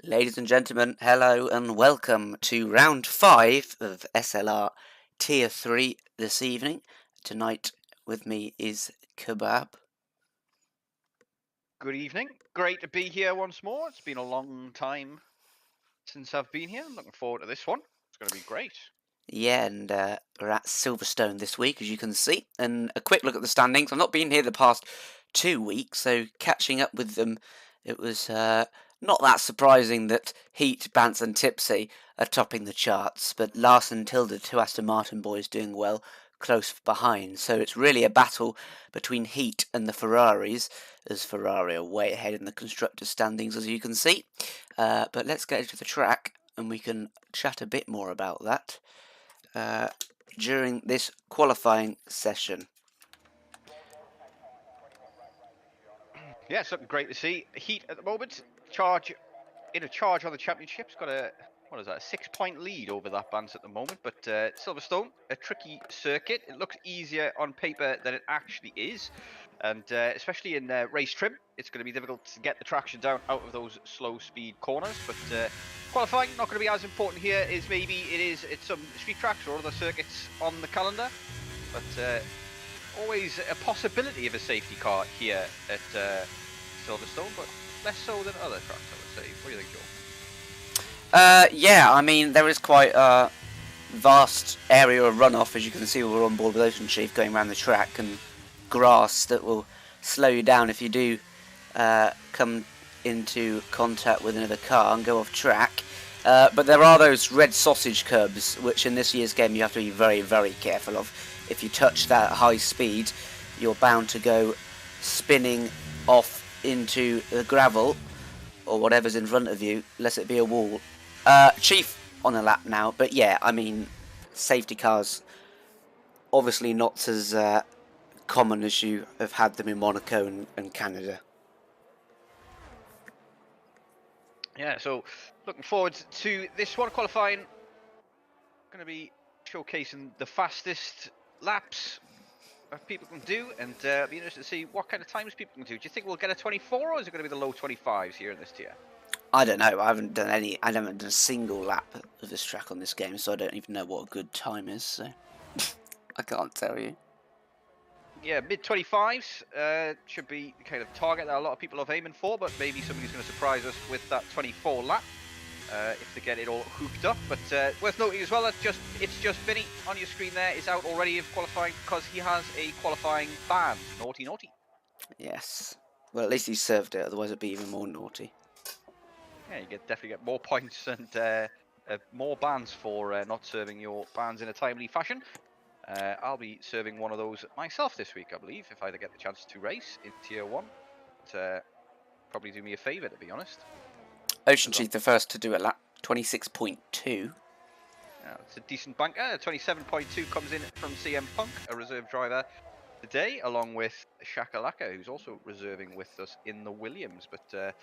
Ladies and gentlemen, hello and welcome to round 5 of SLR Tier 3 this evening. Tonight with me is Kebab. Good evening. Great to be here once more. It's been a long time since I've been here. I'm looking forward to this one. It's going to be great. Yeah, and we're at Silverstone this week, as you can see. And a quick look at the standings. I've not been here the past 2 weeks, so catching up with them, it was not that surprising that Heat, Bance and Tipsy are topping the charts, but Larson Tilda, two Aston Martin boys doing well, close behind. So it's really a battle between Heat and the Ferraris, as Ferrari are way ahead in the constructors' standings, as you can see. But let's get into the track, and we can chat a bit more about that during this qualifying session. Yeah, it's looking great to see. Heat at the moment, charge on the championship. It's got a 6-point lead over that Bance at the moment. But Silverstone, a tricky circuit. It looks easier on paper than it actually is. And especially in race trim, it's going to be difficult to get the traction down out of those slow speed corners. But qualifying, not going to be as important here as maybe it is at some street tracks or other circuits on the calendar. But always a possibility of a safety car here at Silverstone, but less so than other tracks, I would say. What do you think, Joe? Yeah, I mean, there is quite a vast area of runoff, as you can see. We're on board with Ocean Chief going around the track, and grass that will slow you down if you do come into contact with another car and go off track. But there are those red sausage curbs, which in this year's game you have to be very, very careful of. If you touch that at high speed, you're bound to go spinning off into the gravel or whatever's in front of you, unless it be a wall. Chief on a lap now, but yeah, I mean, safety cars obviously not as common as you have had them in Monaco and Canada. Yeah, so looking forward to this one. Qualifying, going to be showcasing the fastest laps that people can do, and be interested to see what kind of times people can do. Do you think we'll get a 24, or is it going to be the low 25s here in this tier? I don't know. I haven't done a single lap of this track on this game, so I don't even know what a good time is. So I can't tell you. Yeah, mid 25s should be the kind of target that a lot of people are aiming for, but maybe somebody's going to surprise us with that 24 lap if they get it all hooked up. But worth noting as well, it's just Vinny on your screen there is out already of qualifying because he has a qualifying ban. Naughty, naughty. Yes. Well, at least he served it, otherwise it'd be even more naughty. Yeah, you definitely get more points and more bans for not serving your bans in a timely fashion. I'll be serving one of those myself this week, I believe, if I get the chance to race in Tier 1. But, probably do me a favour, to be honest. Ocean Chief the first to do a lap, 26.2. Yeah, it's a decent banker. 27.2 comes in from CM Punk, a reserve driver today, along with Shakalaka, who's also reserving with us in the Williams. But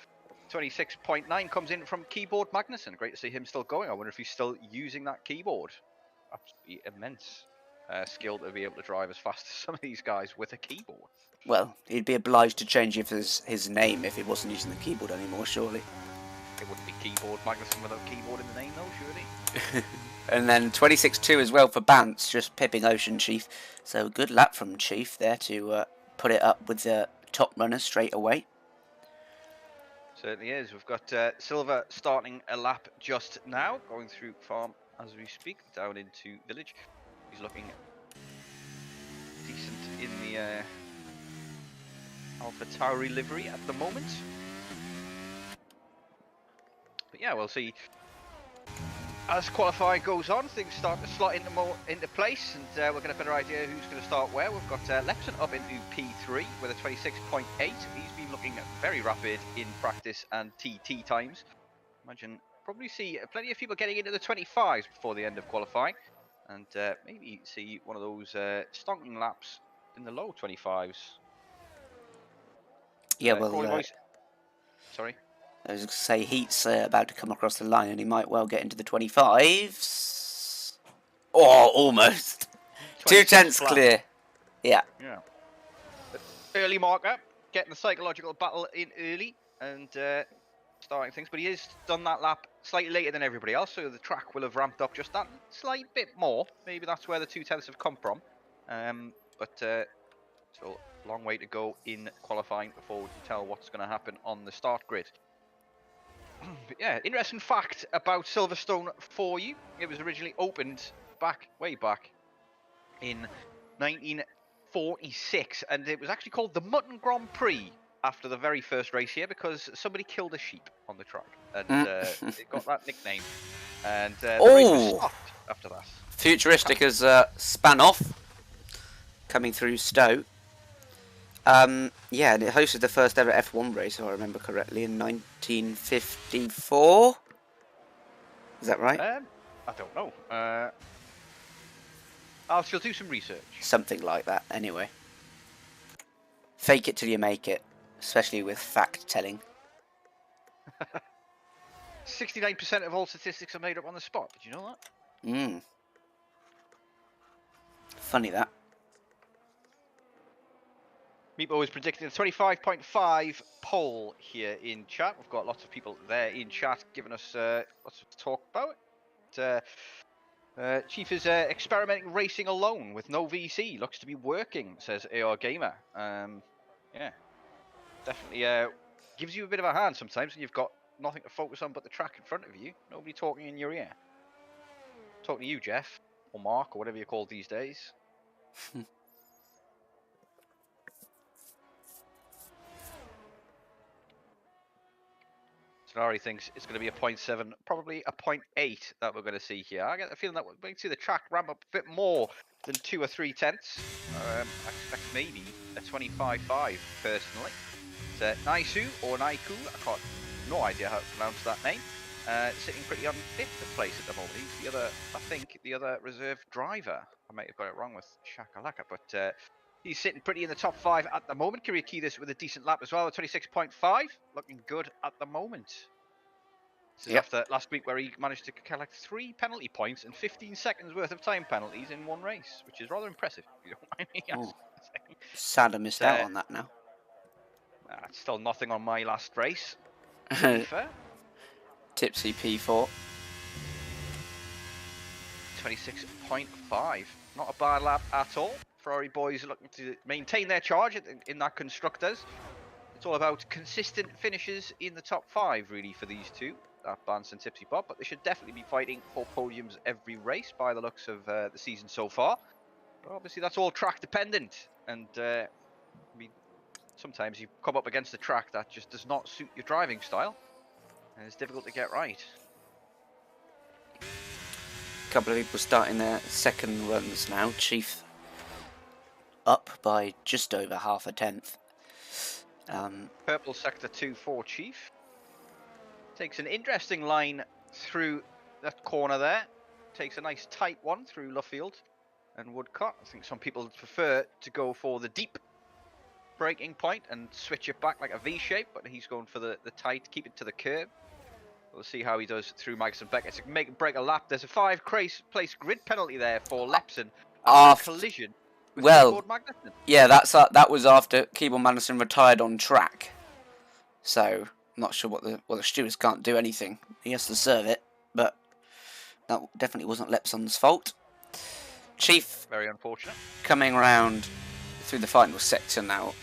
26.9 comes in from Keyboard Magnussen. Great to see him still going. I wonder if he's still using that keyboard. Absolutely immense skill to be able to drive as fast as some of these guys with a keyboard. Well, he'd be obliged to change his name if he wasn't using the keyboard anymore, surely. It wouldn't be Keyboard Magnussen without keyboard in the name, though, surely. And then 26.2 as well for Bance, just pipping Ocean Chief. So good lap from Chief there to put it up with the top runner straight away. Certainly is. We've got Silver starting a lap just now, going through farm as we speak, down into village. He's looking decent in the Alpha Tauri livery at the moment. But yeah, we'll see. As qualifying goes on, things start to slot into place, and we'll get a better idea who's going to start where. We've got Lepson up into P3 with a 26.8. He's been looking very rapid in practice and TT times. Imagine probably see plenty of people getting into the 25s before the end of qualifying, and maybe see one of those stonking laps in the low 25s. Yeah, well, sorry. I was going to say Heat's about to come across the line, and he might well get into the 25s. Oh, almost. 2 tenths flat. Clear. Yeah. Yeah. Early marker, getting the psychological battle in early, and starting things, but he has done that lap slightly later than everybody else, so the track will have ramped up just that slight bit more. Maybe that's where the 2/10 have come from. So a long way to go in qualifying before we can tell what's going to happen on the start grid. But yeah, interesting fact about Silverstone for you. It was originally opened way back in 1946, and it was actually called the Mutton Grand Prix after the very first race here because somebody killed a sheep on the track, and it got that nickname. And the race was stopped after that. Futuristic has span off, coming through Stowe. Yeah, and it hosted the first ever F1 race, if I remember correctly, in 1954. Is that right? I don't know. She'll do some research. Something like that, anyway. Fake it till you make it, especially with fact-telling. 69% of all statistics are made up on the spot. Did you know that? Funny that. Meepo is predicting a 25.5 poll here in chat. We've got lots of people there in chat giving us lots to talk about. Chief is experimenting racing alone with no VC. Looks to be working, says AR Gamer. Yeah, definitely gives you a bit of a hand sometimes when you've got nothing to focus on but the track in front of you. Nobody talking in your ear. Talking to you, Jeff, or Mark, or whatever you're called these days. Solari thinks it's going to be a 0.7, probably a 0.8 that we're going to see here. I get the feeling that we're going to see the track ramp up a bit more than 2 or 3 tenths. I expect maybe a 25.5 personally. It's Naisu or Naiku, no idea how to pronounce that name. Sitting pretty on 5th place at the moment. He's the other reserve driver. I might have got it wrong with Shakalaka, but he's sitting pretty in the top 5 at the moment. Kiriakidis with a decent lap as well, at 26.5. Looking good at the moment. This is after last week where he managed to collect 3 penalty points and 15 seconds worth of time penalties in one race, which is rather impressive, if you don't mind me asking. Sad I missed out on that now. It's still nothing on my last race, to be fair. Tipsy P4. 26.5. Not a bad lap at all. Ferrari boys are looking to maintain their charge in that constructors. It's all about consistent finishes in the top 5 really for these two, that Bance and Tipsy Pop, but they should definitely be fighting for podiums every race by the looks of the season so far. But obviously that's all track dependent, and I mean, sometimes you come up against a track that just does not suit your driving style, and it's difficult to get right. A couple of people starting their second runs now. Chief up by just over half a tenth. Purple sector 2 for Chief. Takes an interesting line through that corner there. Takes a nice tight one through Luffield and Woodcock. I think some people prefer to go for the deep braking point and switch it back like a V shape, but he's going for the tight, keep it to the curb. We'll see how he does through Magnussen Becker to break a lap. There's a 5 place grid penalty there for Lepson after a collision with Keyboard Magnussen. Yeah, that was after Keyboard Magnussen retired on track. So I'm not sure what the stewards can't do anything. He has to serve it, but that definitely wasn't Lepson's fault. Chief, very unfortunate, coming around through the final sector now.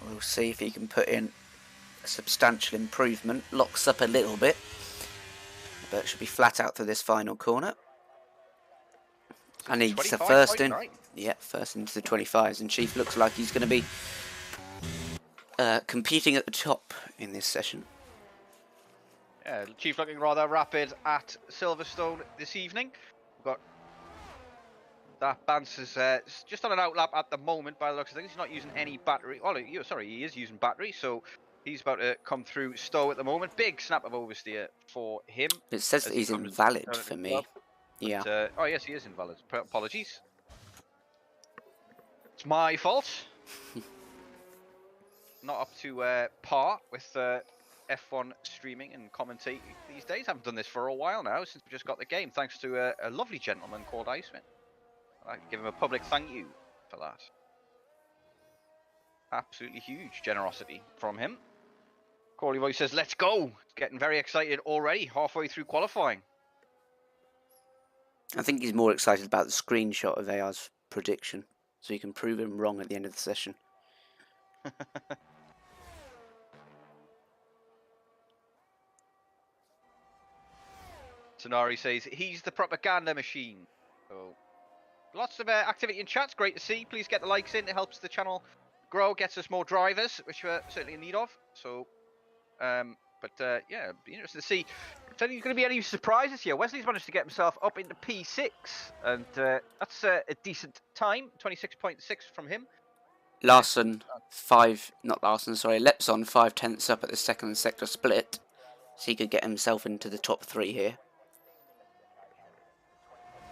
We'll see if he can put in a substantial improvement. Locks up a little bit, but should be flat out through this final corner. And he's the first in. Yeah, first into the 25s, and Chief looks like he's going to be competing at the top in this session. Yeah, Chief looking rather rapid at Silverstone this evening. We've got that Bance is just on an outlap at the moment by the looks of things. He's not using any battery. Oh, sorry, he is using battery, so he's about to come through Stowe at the moment. Big snap of oversteer for him. It says that he's invalid for me. Yeah. But, oh, yes, he is invalid. Apologies. It's my fault. Not up to par with F1 streaming and commentating these days. Haven't done this for a while now since we just got the game, thanks to a lovely gentleman called Iceman. I'd like to give him a public thank you for that. Absolutely huge generosity from him. Corley Voice says, let's go. Getting very excited already, halfway through qualifying. I think he's more excited about the screenshot of AR's prediction, so he can prove him wrong at the end of the session. Sonari says, he's the propaganda machine. So, lots of activity in chat. Great to see. Please get the likes in. It helps the channel grow, gets us more drivers, which we're certainly in need of. So, yeah, it'd be interesting to see. Don't think there's going to be any surprises here. Wesley's managed to get himself up into P6, and that's a decent time. 26.6 from him. Larson, Lepson 5/10 up at the second sector split, so he could get himself into the top 3 here.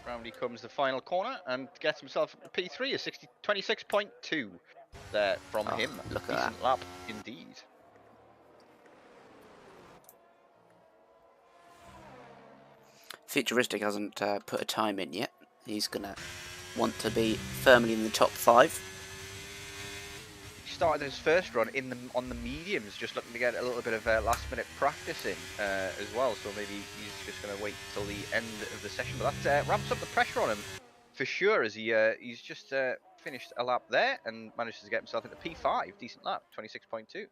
Round he comes the final corner and gets himself a P3, a 26.2 there from him. Look at Decent that. lap indeed. Futuristic hasn't put a time in yet. He's going to want to be firmly in the top 5. He started his first run on the mediums, just looking to get a little bit of last-minute practice in as well. So maybe he's just going to wait till the end of the session. But that ramps up the pressure on him for sure, as he's just finished a lap there and manages to get himself into P5. Decent lap, 26.2.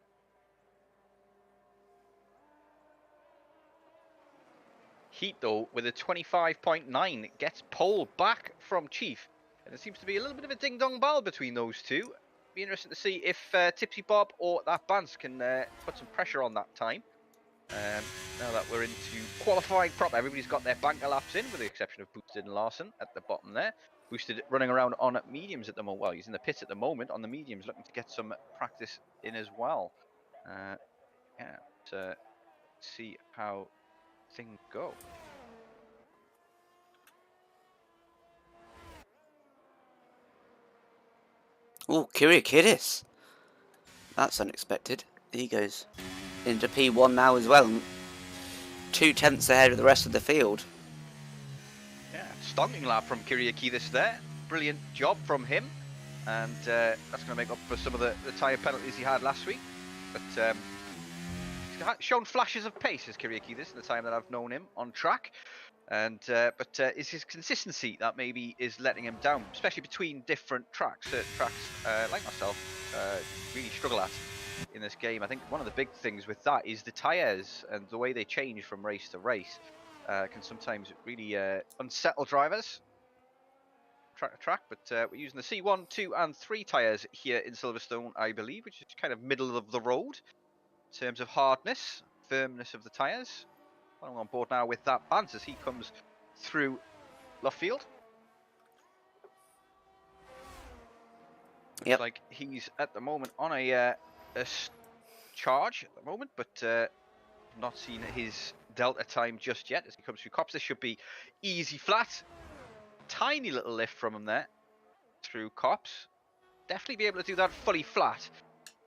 Heat, though, with a 25.9, gets pole back from Chief. And there seems to be a little bit of a ding-dong ball between those two. Be interesting to see if Tipsy Bob or that Bance can put some pressure on that time. Now that we're into qualifying proper, everybody's got their banker laps in, with the exception of Boosted and Larson at the bottom there. Boosted running around on mediums at the moment. Well, he's in the pits at the moment on the mediums, looking to get some practice in as well. Yeah, to see how things go. Oh, Kyriakidis. That's unexpected. He goes into P1 now as well. 2/10 ahead of the rest of the field. Yeah, stunning lap from Kyriakidis there. Brilliant job from him. And that's going to make up for some of the tyre penalties he had last week. But he's shown flashes of pace as Kyriakidis in the time that I've known him on track. And but it's his consistency that maybe is letting him down, especially between different tracks. Certain tracks, like myself, really struggle at in this game. I think one of the big things with that is the tyres and the way they change from race to race can sometimes really unsettle drivers. Track, but we're using the C1, 2, and 3 tyres here in Silverstone, I believe, which is kind of middle of the road in terms of hardness, firmness of the tyres. I'm on board now with that Bance as he comes through Luffield. Looks like he's at the moment on a charge at the moment, but not seen his delta time just yet as he comes through Cops. This should be easy flat. Tiny little lift from him there through Cops. Definitely be able to do that fully flat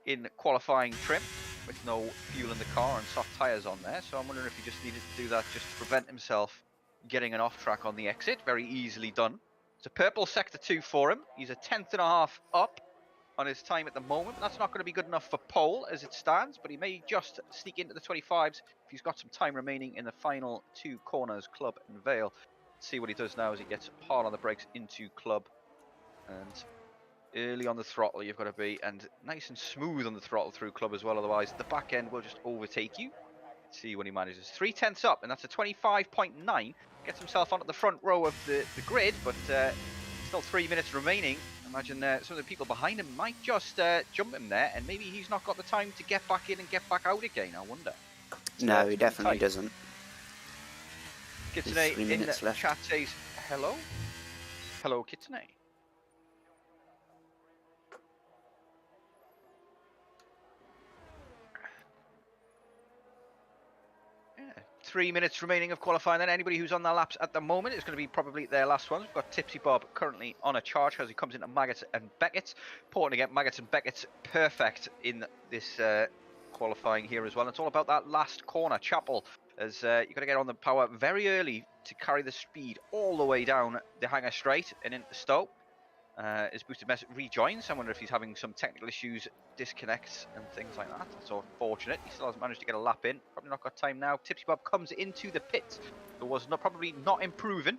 in qualifying trim with no fuel in the car and soft tyres on there. So I'm wondering if he just needed to do that just to prevent himself getting an off track on the exit. Very easily done. It's a purple sector 2 for him. He's a 10.5 up on his time at the moment. That's not going to be good enough for pole as it stands, but he may just sneak into the 25s if he's got some time remaining in the final 2 corners, Club and Vale. Let's see what he does now as he gets hard on the brakes into Club. And early on the throttle you've got to be, and nice and smooth on the throttle through Club as well, otherwise the back end will just overtake you. Let's see what he manages. 3/10 up, and that's a 25.9. Gets himself onto the front row of the grid, but still 3 minutes remaining. Imagine some of the people behind him might just jump him there, and maybe he's not got the time to get back in and get back out again, I wonder. No, he definitely doesn't. Kitsune in the chat says hello. Hello, Kitsune. Yeah, 3 minutes remaining of qualifying then. Anybody who's on their laps at the moment is going to be probably their last ones. We've got Tipsy Bob currently on a charge as he comes into Maggots and Beckett. Important to get Maggots and Beckett perfect in this qualifying here as well. It's all about that last corner, Chapel, as you've got to get on the power very early to carry the speed all the way down the Hanger Straight and into Stowe. His boosted message rejoins. I wonder if he's having some technical issues, disconnects and things like that. That's unfortunate. He still hasn't managed to get a lap in. Probably not got time now. Tipsy Bob comes into the pit. It was probably not improving,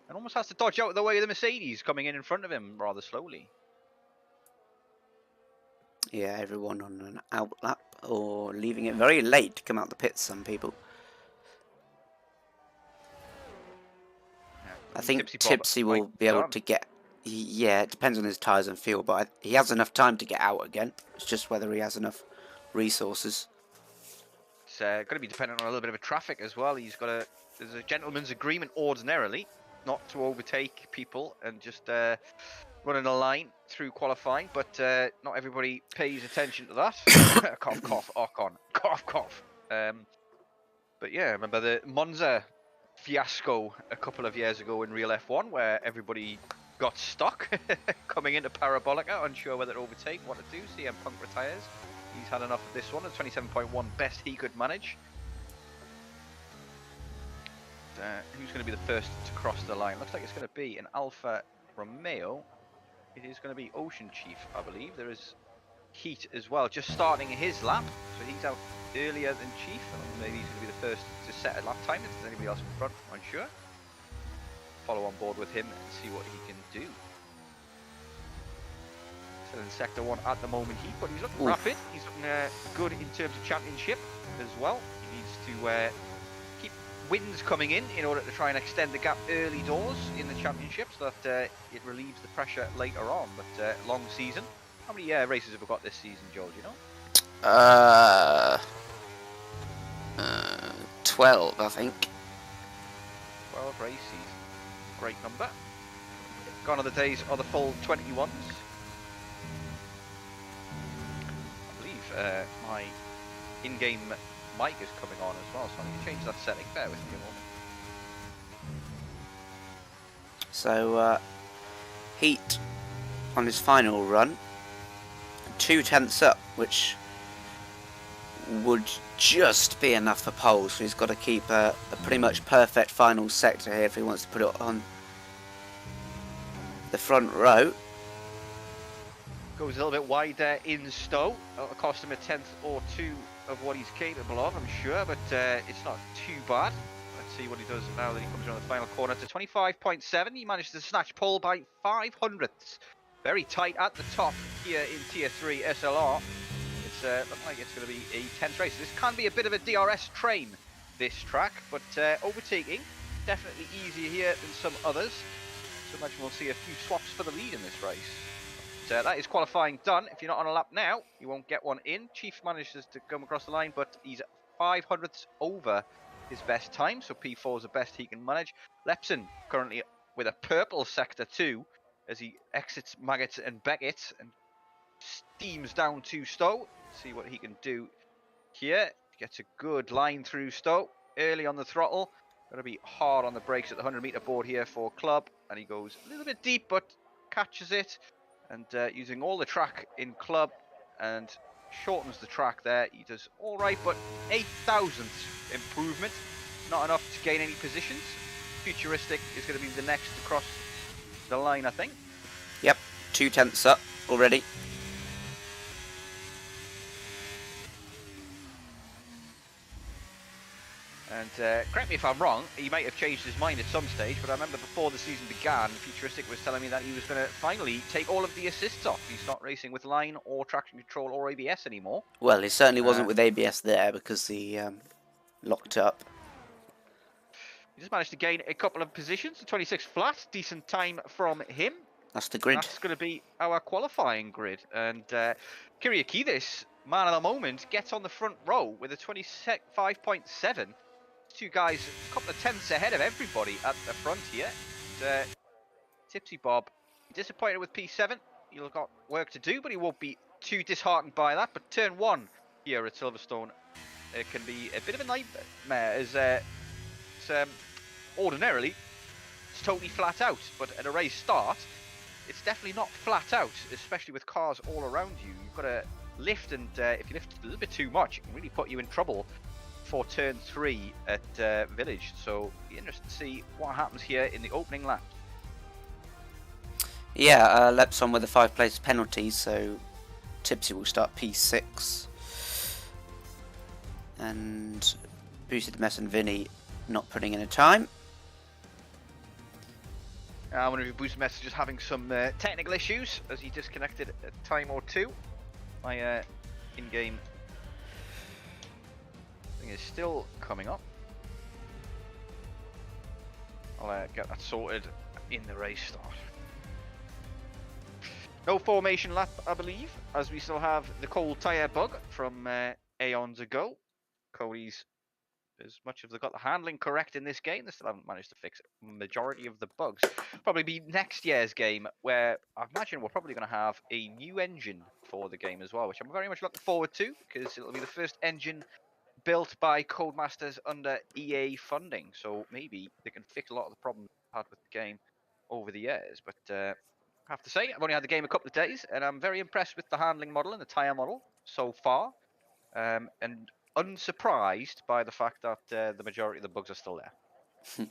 and almost has to dodge out of the way of the Mercedes coming in front of him rather slowly. Yeah, everyone on an out lap or leaving it very late to come out the pits. Some people. Yeah, I think Tipsy Tipsy will be able to get. Yeah, it depends on his tyres and fuel, but he has enough time to get out again. It's just whether he has enough resources. It's going to be dependent on a little bit of a traffic as well. There's a gentleman's agreement ordinarily not to overtake people and just running a line through qualifying, but not everybody pays attention to that. Cough, cough, Ocon, cough, cough. But yeah, remember the Monza fiasco a couple of years ago in Real F1 where everybody got stuck coming into Parabolica, unsure whether to overtake, what to do. CM Punk retires. He's had enough of this one. A 27.1 best he could manage. Who's going to be the first to cross the line? Looks like it's going to be an Alfa Romeo. It is going to be Ocean Chief, I believe. There is Heat as well, just starting his lap. So he's out earlier than Chief. Maybe he's going to be the first to set a lap time. If there's anybody else in front, I'm unsure. Follow on board with him and see what he can do. Still in Sector 1 at the moment, Heat, but he's looking rapid. He's looking good in terms of championship as well. He needs to keep wins coming in order to try and extend the gap early doors in the championship so that it relieves the pressure later on. But long season. How many races have we got this season, Joel? Do you know? 12, I think. 12 race season. Great number. Gone are the days of the full 21s. I believe my in-game mic is coming on as well, so I need to change that setting. Bear with me a moment. So, Heat on his final run, 2/10 up, which would just be enough for pole, so he's got to keep a pretty much perfect final sector here if he wants to put it on the front row. Goes a little bit wider in Stowe. That'll cost him a tenth or two of what he's capable of, I'm sure, but it's not too bad. Let's see what he does now that he comes around the final corner to 25.7. He managed to snatch pole by 500ths. Very tight at the top here in Tier 3 SLR. It's looking like it's going to be a tense race. This can be a bit of a DRS train, this track, but overtaking definitely easier here than some others. So imagine we'll see a few swaps for the lead in this race. But, that is qualifying done. If you're not on a lap now, you won't get one in. Chief manages to come across the line, but he's 500ths over his best time, so P4 is the best he can manage. Lepson currently with a purple sector 2 as he exits Maggots and Beckett and steams down to Stowe. See what he can do here. Gets a good line through Stowe. Early on the throttle. Going to be hard on the brakes at the 100-meter board here for Club. And he goes a little bit deep, but catches it. And using all the track in Club and shortens the track there. He does all right, but 8,000th improvement. Not enough to gain any positions. Futuristic is going to be the next to cross the line, I think. Yep, 2/10 up already. And correct me if I'm wrong, he might have changed his mind at some stage, but I remember before the season began, Futuristic was telling me that he was going to finally take all of the assists off. He's not racing with line or traction control or ABS anymore. Well, he certainly wasn't with ABS there because he locked up. He just managed to gain a couple of positions, 26 flat, decent time from him. That's the grid. That's going to be our qualifying grid. And Kyriakidis, man of the moment, gets on the front row with a 25.7. Two guys a couple of tenths ahead of everybody at the front here. And, Tipsy Bob, disappointed with P7. He'll got work to do, but he won't be too disheartened by that. But turn 1 here at Silverstone, it can be a bit of a nightmare as ordinarily it's totally flat out, but at a race start it's definitely not flat out, especially with cars all around you. You've got to lift, and if you lift a little bit too much, it can really put you in trouble for turn 3 at Village. So be interested to see what happens here in the opening lap. Yeah, Lep's on with the 5 place penalty, so Tipsy will start P6. And Boosted Mess and Vinny not putting in a time. I wonder if Boosted Mess is just having some technical issues as he disconnected a time or two. My in-game thing is still coming up. I'll get that sorted in the race start. No formation lap, I believe, as we still have the cold tyre bug from aeons ago. Cody's, as much as they've got the handling correct in this game, they still haven't managed to fix a majority of the bugs. Probably be next year's game, where I imagine we're probably going to have a new engine for the game as well, which I'm very much looking forward to, because it'll be the first engine built by Codemasters under EA funding. So maybe they can fix a lot of the problems we've had with the game over the years. But I have to say, I've only had the game a couple of days, and I'm very impressed with the handling model and the tyre model so far. And unsurprised by the fact that the majority of the bugs are still there.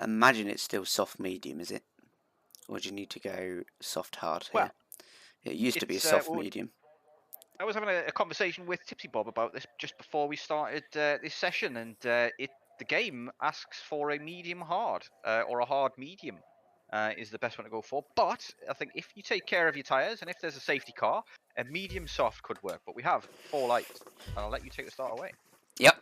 Imagine it's still soft medium, is it? Or do you need to go soft hard here? Well, it used to be a soft medium. I was having a conversation with Tipsy Bob about this just before we started this session, and the game asks for a medium hard or a hard medium is the best one to go for. But I think if you take care of your tyres and if there's a safety car, a medium soft could work. But we have 4 lights, and I'll let you take the start away. Yep.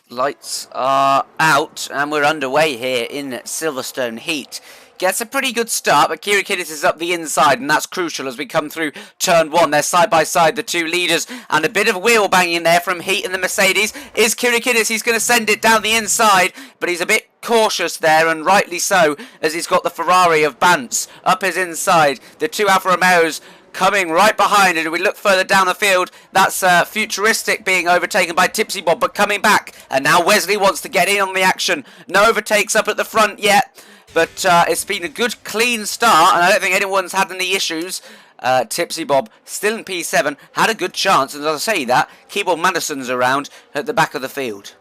Lights are out, and we're underway here in Silverstone Heat. Gets a pretty good start, but Kirikidis is up the inside, and that's crucial as we come through turn 1. They're side by side, the two leaders, and a bit of wheel banging there from Heat and the Mercedes. Is Kirikidis, he's going to send it down the inside, but he's a bit cautious there, and rightly so, as he's got the Ferrari of Bantz up his inside. The two Alfa Romeos coming right behind it. We look further down the field. That's Futuristic being overtaken by Tipsy Bob, but coming back. And now Wesley wants to get in on the action. No overtakes up at the front yet, but it's been a good, clean start, and I don't think anyone's had any issues. Tipsy Bob still in P7, had a good chance, and as I say that, Keyboard Madison's around at the back of the field.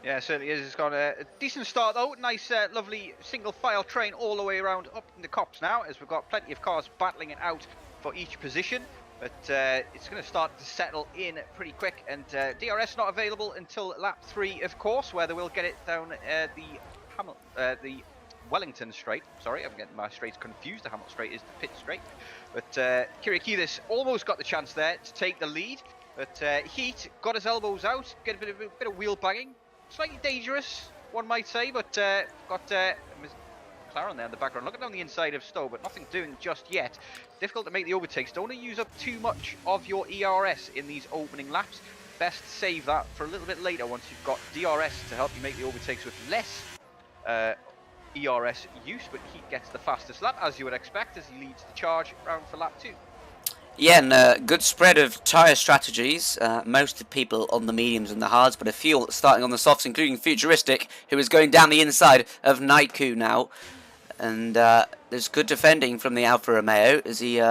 Yeah, it certainly is. It's got a decent start though. Nice, lovely single file train all the way around up in the cops now, as we've got plenty of cars battling it out for each position. But it's going to start to settle in pretty quick, and DRS not available until lap 3, of course, where they will get it down the Wellington straight. Sorry, I'm getting my straights confused. The Hamilton straight is the pit straight. But Kirikidis almost got the chance there to take the lead, but Heat got his elbows out, get a bit of wheel banging. Slightly dangerous, one might say, but got McLaren there in the background, looking down the inside of Stowe, but nothing doing just yet. Difficult to make the overtakes. Don't want to use up too much of your ERS in these opening laps. Best save that for a little bit later once you've got DRS to help you make the overtakes with less ERS use, but Heat gets the fastest lap, as you would expect, as he leads the charge round for lap 2. Yeah, and good spread of tyre strategies. Most of the people on the mediums and the hards, but a few starting on the softs, including Futuristic, who is going down the inside of Naiku now. And there's good defending from the Alfa Romeo as he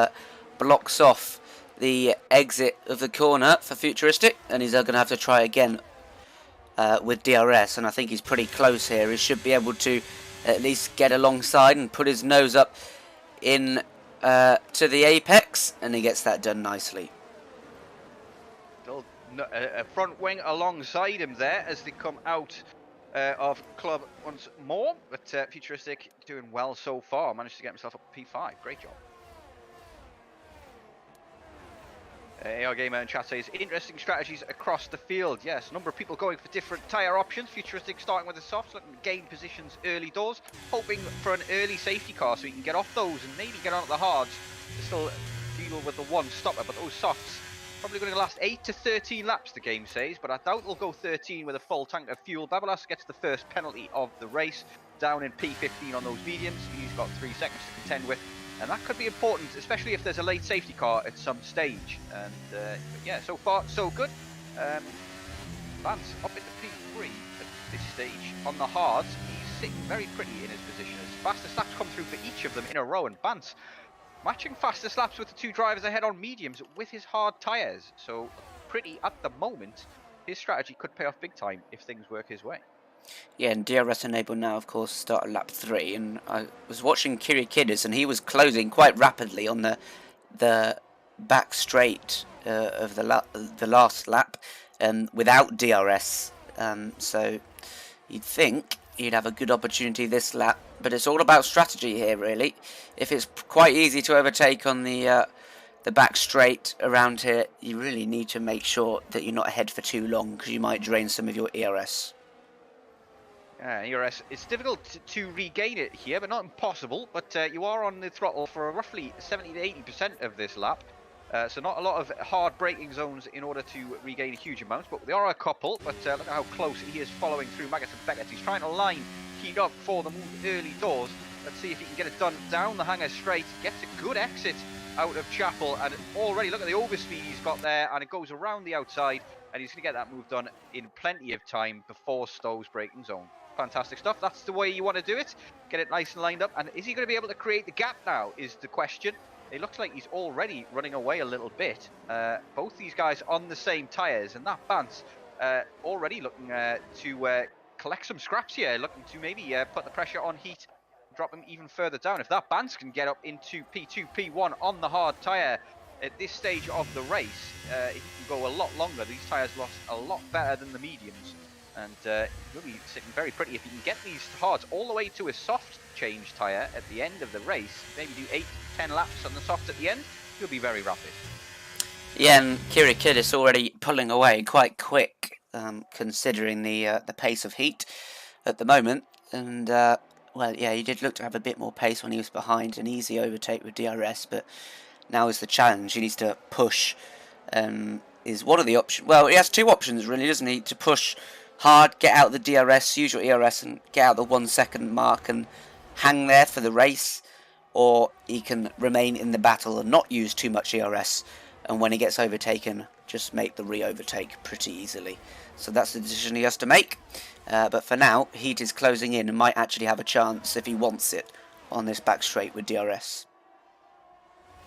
blocks off the exit of the corner for Futuristic, and he's going to have to try again with DRS, and I think he's pretty close here. He should be able to at least get alongside and put his nose up in to the apex, and he gets that done nicely. Still a front wing alongside him there as they come out of club once more, but Futuristic doing well so far. Managed to get himself up to P5. Great job. AR Gamer and chat says, interesting strategies across the field. Yes, a number of people going for different tyre options. Futuristic starting with the softs, looking to gain positions early doors, hoping for an early safety car so he can get off those and maybe get on at the hards to still deal with the one stopper. But those softs probably going to last 8 to 13 laps, the game says, but I doubt they'll go 13 with a full tank of fuel. Babalas gets the first penalty of the race, down in P15 on those mediums. He's got 3 seconds to contend with. And that could be important, especially if there's a late safety car at some stage. And yeah, so far so good. Vance up into P3 at this stage. On the hards, he's sitting very pretty in his position as fastest laps come through for each of them in a row. And Vance matching fastest laps with the 2 drivers ahead on mediums with his hard tyres. So pretty at the moment. His strategy could pay off big time if things work his way. Yeah, and DRS enabled now, of course, start at lap 3, and I was watching Kyriakidis, and he was closing quite rapidly on the back straight of the last lap, without DRS. So you'd think you'd have a good opportunity this lap, but it's all about strategy here, really. If it's quite easy to overtake on the back straight around here, you really need to make sure that you're not ahead for too long, because you might drain some of your ERS. ERS, it's difficult to regain it here, but not impossible. But you are on the throttle for roughly 70 to 80% of this lap. So not a lot of hard braking zones in order to regain huge amounts, but there are a couple. But look at how close he is following through Magnus and Beckett. He's trying to line Heat up for the move early doors. Let's see if he can get it done down the hanger straight. Gets a good exit out of Chapel, and already look at the overspeed he's got there, and it goes around the outside, and he's going to get that move done in plenty of time before Stowe's braking zone. Fantastic stuff. That's the way you want to do it. Get it nice and lined up. And is he going to be able to create the gap now is the question. It looks like he's already running away a little bit. Both these guys on the same tyres. And that Bance already looking to collect some scraps here. Looking to maybe put the pressure on Heat. Drop him even further down. If that Bance can get up into P2, P1 on the hard tyre at this stage of the race, it can go a lot longer. These tyres lost a lot better than the mediums. And he'll be sitting very pretty if he can get these hards all the way to a soft change tyre at the end of the race. Maybe do 8 to 10 laps on the soft at the end. He'll be very rapid. Yeah, and Kyriakidis already pulling away quite quick, considering the pace of Heat at the moment. And well, yeah, he did look to have a bit more pace when he was behind, an easy overtake with DRS. But now is the challenge. He needs to push. Is one of the options. Well, he has two options really, doesn't he? To push hard, get out the DRS, use your ERS and get out the 1 second mark and hang there for the race, or he can remain in the battle and not use too much ERS, and when he gets overtaken, just make the re-overtake pretty easily. So that's the decision he has to make, but for now, Heat is closing in and might actually have a chance, if he wants it, on this back straight with DRS.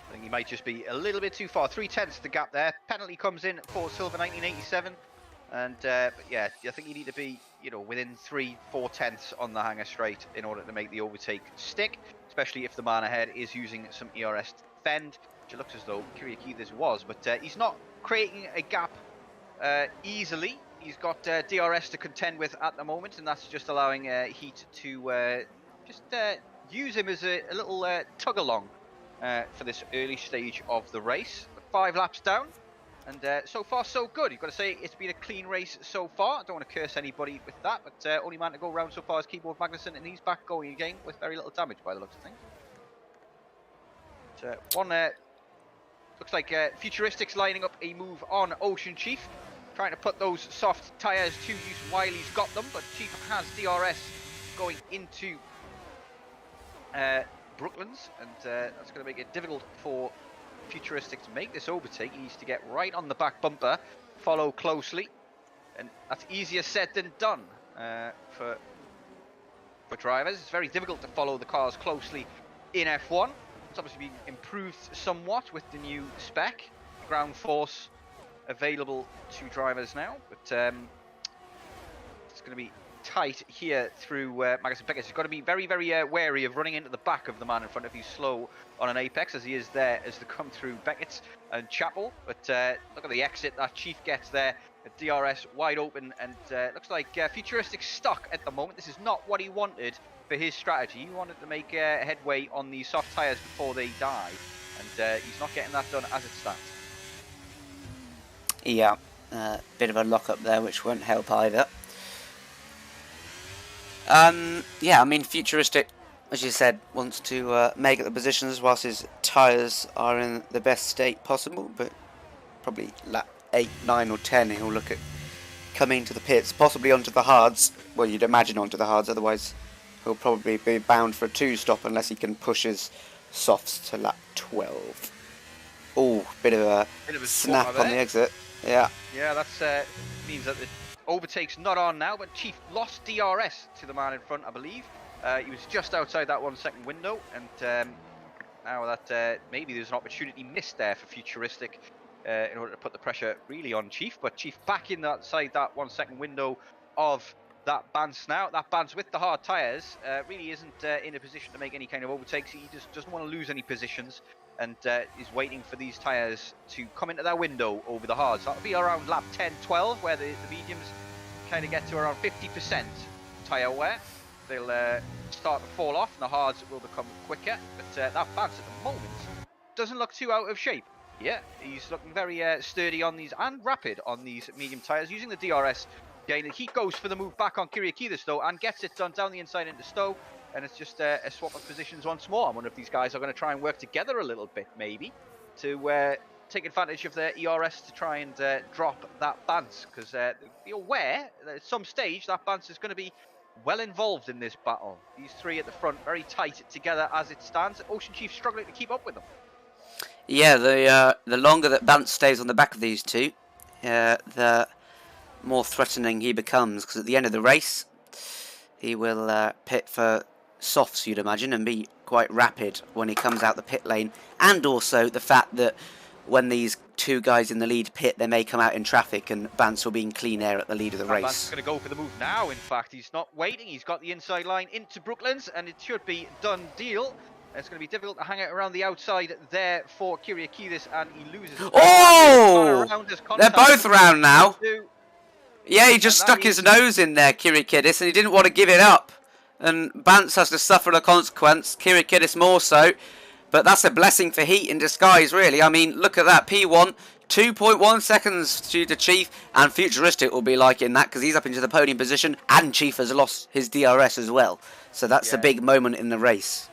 I think he might just be a little bit too far. 3/10 the gap there. Penalty comes in for Silver 1987. And but yeah, I think you need to be, within 3-4 tenths on the hanger straight in order to make the overtake stick, especially if the man ahead is using some ERS to defend, which it looks as though Kyriakidis was. But he's not creating a gap easily. He's got DRS to contend with at the moment, and that's just allowing Heat to just use him as a little tug-along for this early stage of the race. 5 laps down. And so far, so good. You've got to say it's been a clean race so far. I don't want to curse anybody with that, but only man to go round so far is Keyboard Magnussen, and he's back going again with very little damage by the looks of things. But, looks like Futuristic's lining up a move on Ocean Chief, trying to put those soft tyres to use while he's got them, but Chief has DRS going into Brooklands, and that's going to make it difficult for Futuristic to make this overtake. He needs to get right on the back bumper, follow closely, and that's easier said than done for drivers. It's very difficult to follow the cars closely in F1. It's obviously been improved somewhat with the new spec, ground force available to drivers now, but it's going to be tight here through Magnus and Beckett. He's got to be very, very wary of running into the back of the man in front if he's slow on an apex, as he is there as they come through Beckett and Chapel. But look at the exit that Chief gets there. DRS wide open, and looks like Futuristic stuck at the moment. This is not what he wanted for his strategy. He wanted to make headway on the soft tyres before they die, and he's not getting that done as it stands. Yeah, bit of a lock-up there, which won't help either. Yeah, I mean, Futuristic, as you said, wants to make it the positions whilst his tyres are in the best state possible, but probably lap 8, 9 or 10 he'll look at coming to the pits, possibly onto the hards. Well, you'd imagine onto the hards, otherwise he'll probably be bound for a 2-stop unless he can push his softs to lap 12. Oh, bit of a snap on the exit. Yeah. Yeah, that means that the overtake's not on now, but Chief lost DRS to the man in front, I believe. He was just outside that 1 second window, and now that maybe there's an opportunity missed there for Futuristic in order to put the pressure really on Chief, but Chief back inside that 1 second window of that Bance now. That Bance with the hard tyres really isn't in a position to make any kind of overtakes. He just doesn't want to lose any positions, and is waiting for these tyres to come into their window over the hards. That'll be around lap 10, 12, where the mediums kind of get to around 50% tyre wear. They'll start to fall off, and the hards will become quicker. But that Bance at the moment doesn't look too out of shape. Yeah, he's looking very sturdy on these and rapid on these medium tyres, using the DRS. Gain. He goes for the move back on Kiriakidis though, and gets it done down the inside into Stowe, and it's just a swap of positions once more. I wonder if these guys are going to try and work together a little bit, maybe, to take advantage of their ERS to try and drop that Bance, because be aware that at some stage that Bance is going to be well involved in this battle. These three at the front, very tight together as it stands. Ocean Chief struggling to keep up with them. Yeah, the longer that Bance stays on the back of these two, the more threatening he becomes, because at the end of the race he will pit for softs, you'd imagine, and be quite rapid when he comes out the pit lane. And also the fact that when these two guys in the lead pit, they may come out in traffic, and Bance will be in clean air at the lead of the race. Bance is going to go for the move now. In fact, he's not waiting. He's got the inside line into Brooklands, and it should be done deal. It's going to be difficult to hang it around the outside there for Kiriakidis, and he loses. Oh! They're both around now. Yeah, he just stuck his nose in there, Kiriakidis, and he didn't want to give it up. And Bance has to suffer the consequence, Kiriakidis more so. But that's a blessing for Heat in disguise, really. I mean, look at that. P1, 2.1 seconds to the Chief, and Futuristic will be like in that, because he's up into the podium position, and Chief has lost his DRS as well. So that's a big moment in the race.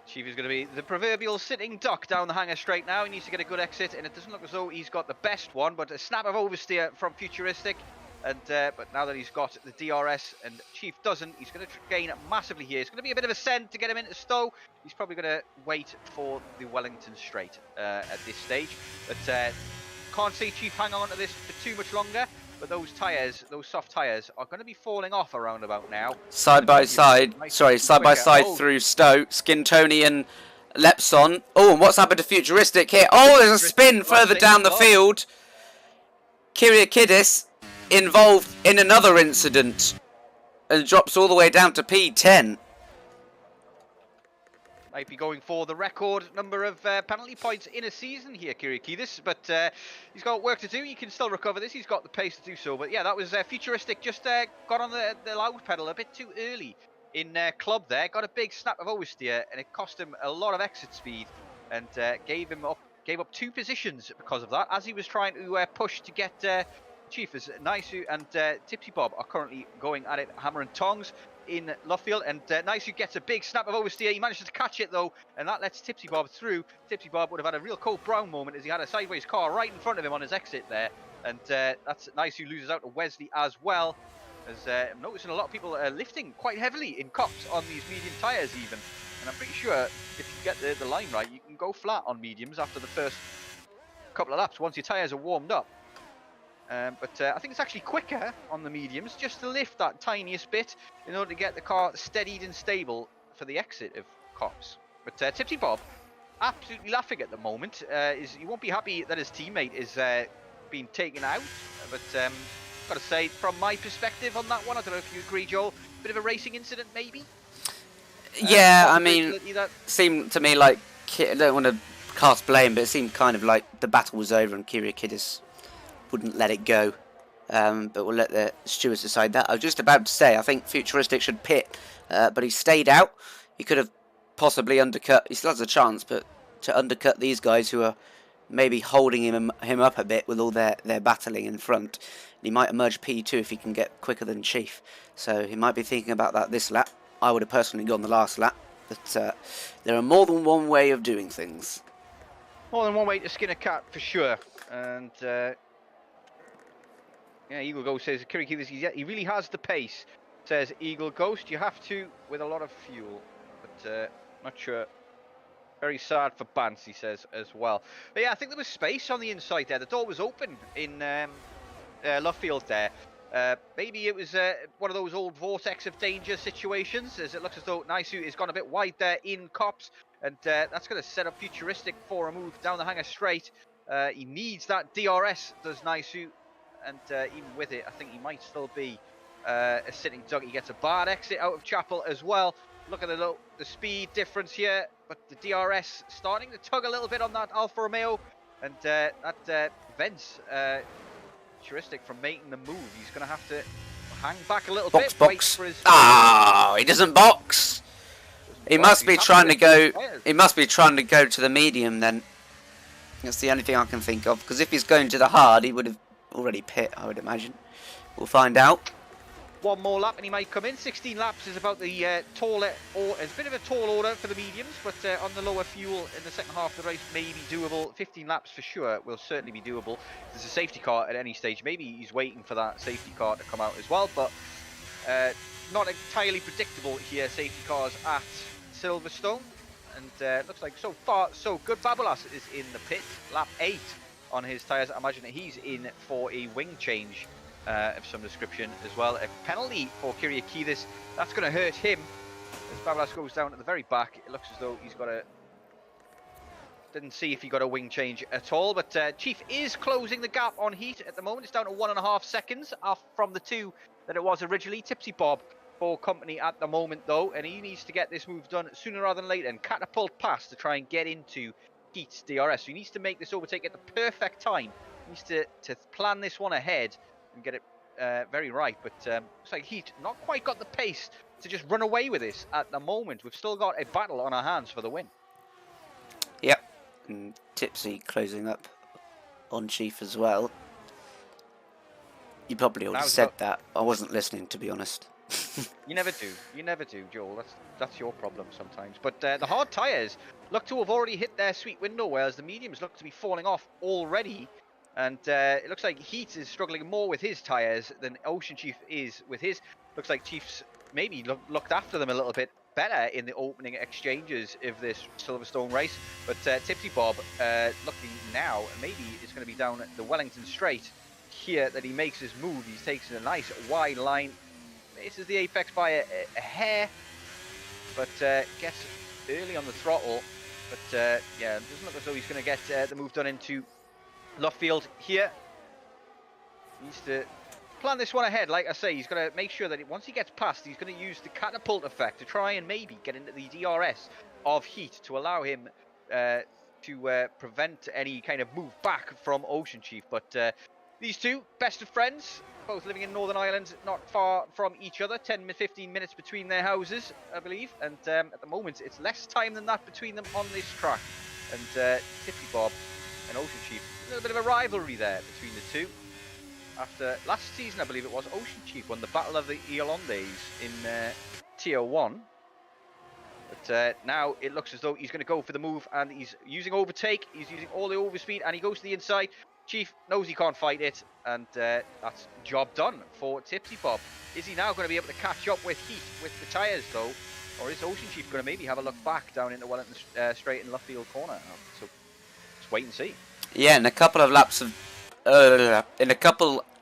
Chief is going to be the proverbial sitting duck down the hangar straight now. He needs to get a good exit, and it doesn't look as though he's got the best one, but a snap of oversteer from Futuristic. And but now that he's got the DRS and Chief doesn't, he's going to gain massively here. It's going to be a bit of a send to get him into Stowe. He's probably going to wait for the Wellington straight at this stage. But can't see Chief hang on to this for too much longer. But those tyres, those soft tyres, are going to be falling off around about now. Side by side through Stowe, Skintoni and Lepson. Oh, and what's happened to Futuristic here? Oh, there's a spin further down the field. Kiriakidis involved in another incident and drops all the way down to P10. Might be going for the record number of penalty points in a season here, Kiriakidis, but he's got work to do. He can still recover this. He's got the pace to do so. But yeah, that was Futuristic. Just got on the loud pedal a bit too early in club there. Got a big snap of oversteer, and it cost him a lot of exit speed, and gave up 2 positions because of that, as he was trying to push to get Chief. As Naisu and Tipsy Bob are currently going at it hammer and tongs in Luffield, and Naisu gets a big snap of oversteer. He manages to catch it though, and that lets Tipsy Bob through. Tipsy Bob would have had a real Cole Brown moment as he had a sideways car right in front of him on his exit there, and that's Naisu loses out to Wesley as well. As I'm noticing a lot of people are lifting quite heavily in cops on these medium tyres even, and I'm pretty sure if you get the line right, you can go flat on mediums after the first couple of laps once your tyres are warmed up. But I think it's actually quicker on the mediums just to lift that tiniest bit in order to get the car steadied and stable for the exit of cops. But Tipsy Bob, absolutely laughing at the moment. He won't be happy that his teammate is being taken out. But got to say, from my perspective on that one, I don't know if you agree, Joel, bit of a racing incident maybe? Yeah, I mean, seemed to me like, I don't want to cast blame, but it seemed kind of like the battle was over and Kiriakidis wouldn't let it go, but we'll let the stewards decide that. I was just about to say, I think Futuristic should pit, but he stayed out. He could have possibly undercut, he still has a chance, but to undercut these guys who are maybe holding him up a bit with all their battling in front. He might emerge P2 if he can get quicker than Chief, so he might be thinking about that this lap. I would have personally gone the last lap, but there are more than one way of doing things. More than one way to skin a cat, for sure. And yeah, Eagle Ghost says, Kiriakidis, he really has the pace, says Eagle Ghost. You have to with a lot of fuel, but not sure. Very sad for Bance, he says, as well. But yeah, I think there was space on the inside there. The door was open in Luffield there. Maybe it was one of those old vortex of danger situations, as it looks as though Naisu has gone a bit wide there in cops, and that's going to set up Futuristic for a move down the hangar straight. He needs that DRS, does Naisu. And even with it, I think he might still be A sitting duck. He gets a bad exit out of Chapel as well. Look at the speed difference here, but the DRS starting to tug a little bit on that Alfa Romeo, and that prevents Touristic from making the move. He's going to have to hang back a little bit. Wait for his. Ah, he doesn't box. He must be trying to go. He must be trying to go to the medium then. That's the only thing I can think of. Because if he's going to the hard, he would have already pit, I would imagine. We'll find out. One more lap and he might come in. 16 laps is about the taller, or it's a bit of a tall order for the mediums, but on the lower fuel in the second half of the race may be doable. 15 laps for sure will certainly be doable. There's a safety car at any stage. Maybe he's waiting for that safety car to come out as well, but not entirely predictable here. Safety cars at Silverstone, and looks like so far so good. Babolas is in the pit, lap 8 on his tyres. I imagine that he's in for a wing change of some description as well. A penalty for Kyriakidis. That's going to hurt him as Babolas goes down at the very back. It looks as though he's got a... Didn't see if he got a wing change at all, but Chief is closing the gap on heat at the moment. It's down to 1.5 seconds off from the 2 that it was originally. Tipsy Bob for company at the moment though, and he needs to get this move done sooner rather than later and catapult past to try and get into Heat's DRS. So he needs to make this overtake at the perfect time. He needs to plan this one ahead and get it very right, but looks like Heat not quite got the pace to just run away with this at the moment. We've still got a battle on our hands for the win. Yep, and Tipsy closing up on Chief as well. You probably already said that. I wasn't listening, to be honest. You never do, Joel. That's your problem sometimes. But the hard tyres look to have already hit their sweet window, whereas the mediums look to be falling off already. And it looks like Heat is struggling more with his tyres than Ocean Chief is with his. Looks like Chief's maybe looked after them a little bit better in the opening exchanges of this Silverstone race. But Tipsy Bob looking now, maybe it's going to be down at the Wellington Straight here that he makes his move. He takes a nice wide line. This is the apex by a hair, but gets early on the throttle. But yeah, it doesn't look as though he's going to get the move done into Luffield here. He needs to plan this one ahead. Like I say, he's going to make sure that once he gets past, he's going to use the catapult effect to try and maybe get into the DRS of Heat to allow him to prevent any kind of move back from Ocean Chief. But these two, best of friends, both living in Northern Ireland, not far from each other, 10-15 minutes between their houses, I believe. And at the moment, it's less time than that between them on this track. And Tipsy Bob and Ocean Chief, a little bit of a rivalry there between the two. After last season, I believe it was, Ocean Chief won the Battle of the Irlandes in Tier 1. But now it looks as though he's going to go for the move, and he's using overtake, he's using all the overspeed, and he goes to the inside. Chief knows he can't fight it, and that's job done for Tipsy Bob. Is he now going to be able to catch up with Heat with the tyres though, or is Ocean Chief going to maybe have a look back down into Wellington Straight in Luffield corner? So let's wait and see. Yeah, in a couple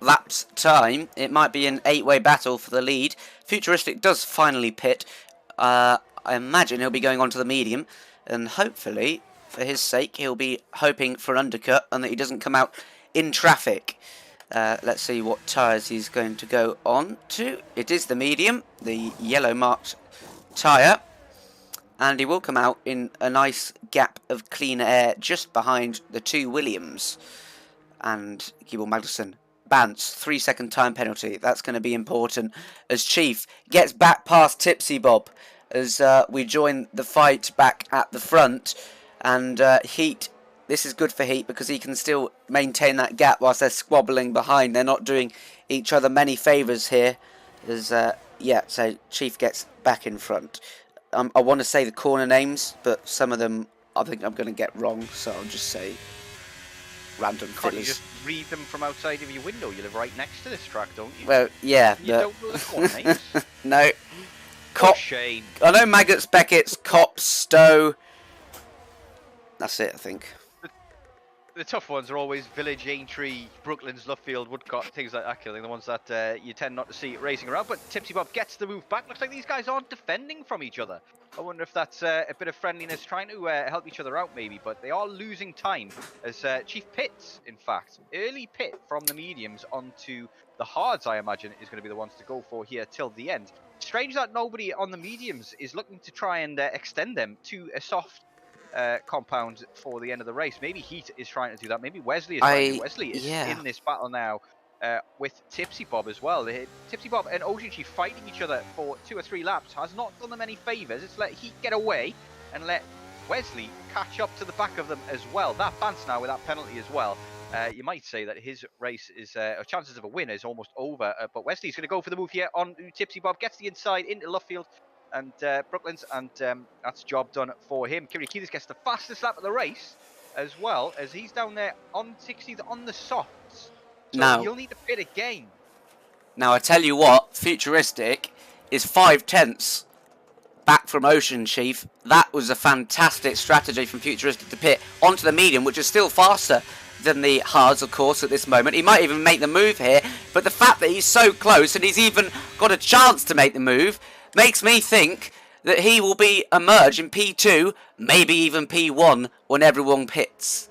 laps time, it might be an 8-way battle for the lead. Futuristic does finally pit. I imagine he'll be going on to the medium, and hopefully, for his sake, he'll be hoping for an undercut and that he doesn't come out in traffic. Let's see what tyres he's going to go on to. It is the medium, the yellow marked tyre, and he will come out in a nice gap of clean air just behind the two Williams. And Giebel Magnussen, Bance, 3-second time penalty. That's going to be important as Chief gets back past Tipsy Bob as we join the fight back at the front. And Heat, this is good for Heat because he can still maintain that gap whilst they're squabbling behind. They're not doing each other many favours here. As yeah, so Chief gets back in front. I want to say the corner names, but some of them I think I'm going to get wrong, so I'll just say random Can't fillers. you just read them from outside of your window? You live right next to this track, don't you? Well, yeah. You don't know the corner names? No. Cop. Shame. I know Maggots, Beckett's, Cop, Stowe. That's it, I think. The tough ones are always Village, Aintree, Brooklands, Luffield, Woodcote, things like that. The ones that you tend not to see racing around. But Tipsy Bob gets the move back. Looks like these guys aren't defending from each other. I wonder if that's a bit of friendliness, trying to help each other out maybe, but they are losing time as Chief pits, in fact. Early pit from the mediums onto the hards, I imagine, is going to be the ones to go for here till the end. Strange that nobody on the mediums is looking to try and extend them to a soft compound for the end of the race. Maybe Heat is trying to do that. Maybe Wesley is trying to do. Wesley is Yeah. in this battle now with Tipsy Bob as well. Tipsy Bob and Ocean Chief fighting each other for 2 or 3 laps has not done them any favours. It's let Heat get away and let Wesley catch up to the back of them as well. That Bance now with that penalty as well. You might say that his race is, chances of a win is almost over, but Wesley's going to go for the move here on Tipsy Bob, gets the inside into Luffield and Brooklands, and that's job done for him. Kiriakidis gets the fastest lap of the race as well, as he's down there on 60th on the softs. So Now, he'll need to pit again. Now, I tell you what, Futuristic is 5/10 back from Ocean Chief. That was a fantastic strategy from Futuristic to pit onto the medium, which is still faster than the hards, of course, at this moment. He might even make the move here, but the fact that he's so close and he's even got a chance to make the move makes me think that he will be emerge in P2, maybe even P1 when everyone pits.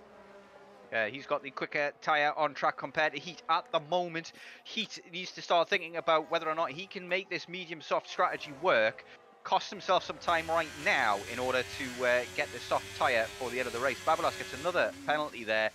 He's got the quicker tyre on track compared to Heat at the moment. Heat needs to start thinking about whether or not he can make this medium-soft strategy work. Cost himself some time right now in order to get the soft tyre for the end of the race. Babalas gets another penalty there.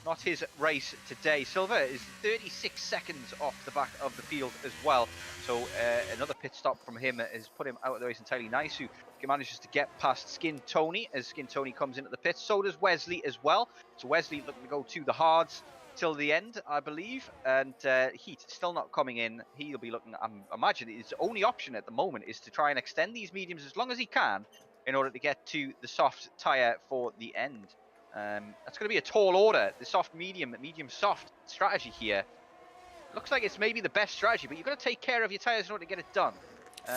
Not his race today. Silva is 36 seconds off the back of the field as well. So another pit stop from him has put him out of the race entirely. Naisu manages to get past Skin Tony as Skin Tony comes into the pit. So does Wesley as well. So Wesley looking to go to the hards till the end, I believe. And Heat still not coming in. He'll be looking, I imagine his only option at the moment is to try and extend these mediums as long as he can in order to get to the soft tyre for the end. That's going to be a tall order. The soft, medium, soft strategy here. Looks like it's maybe the best strategy, but you've got to take care of your tyres in order to get it done.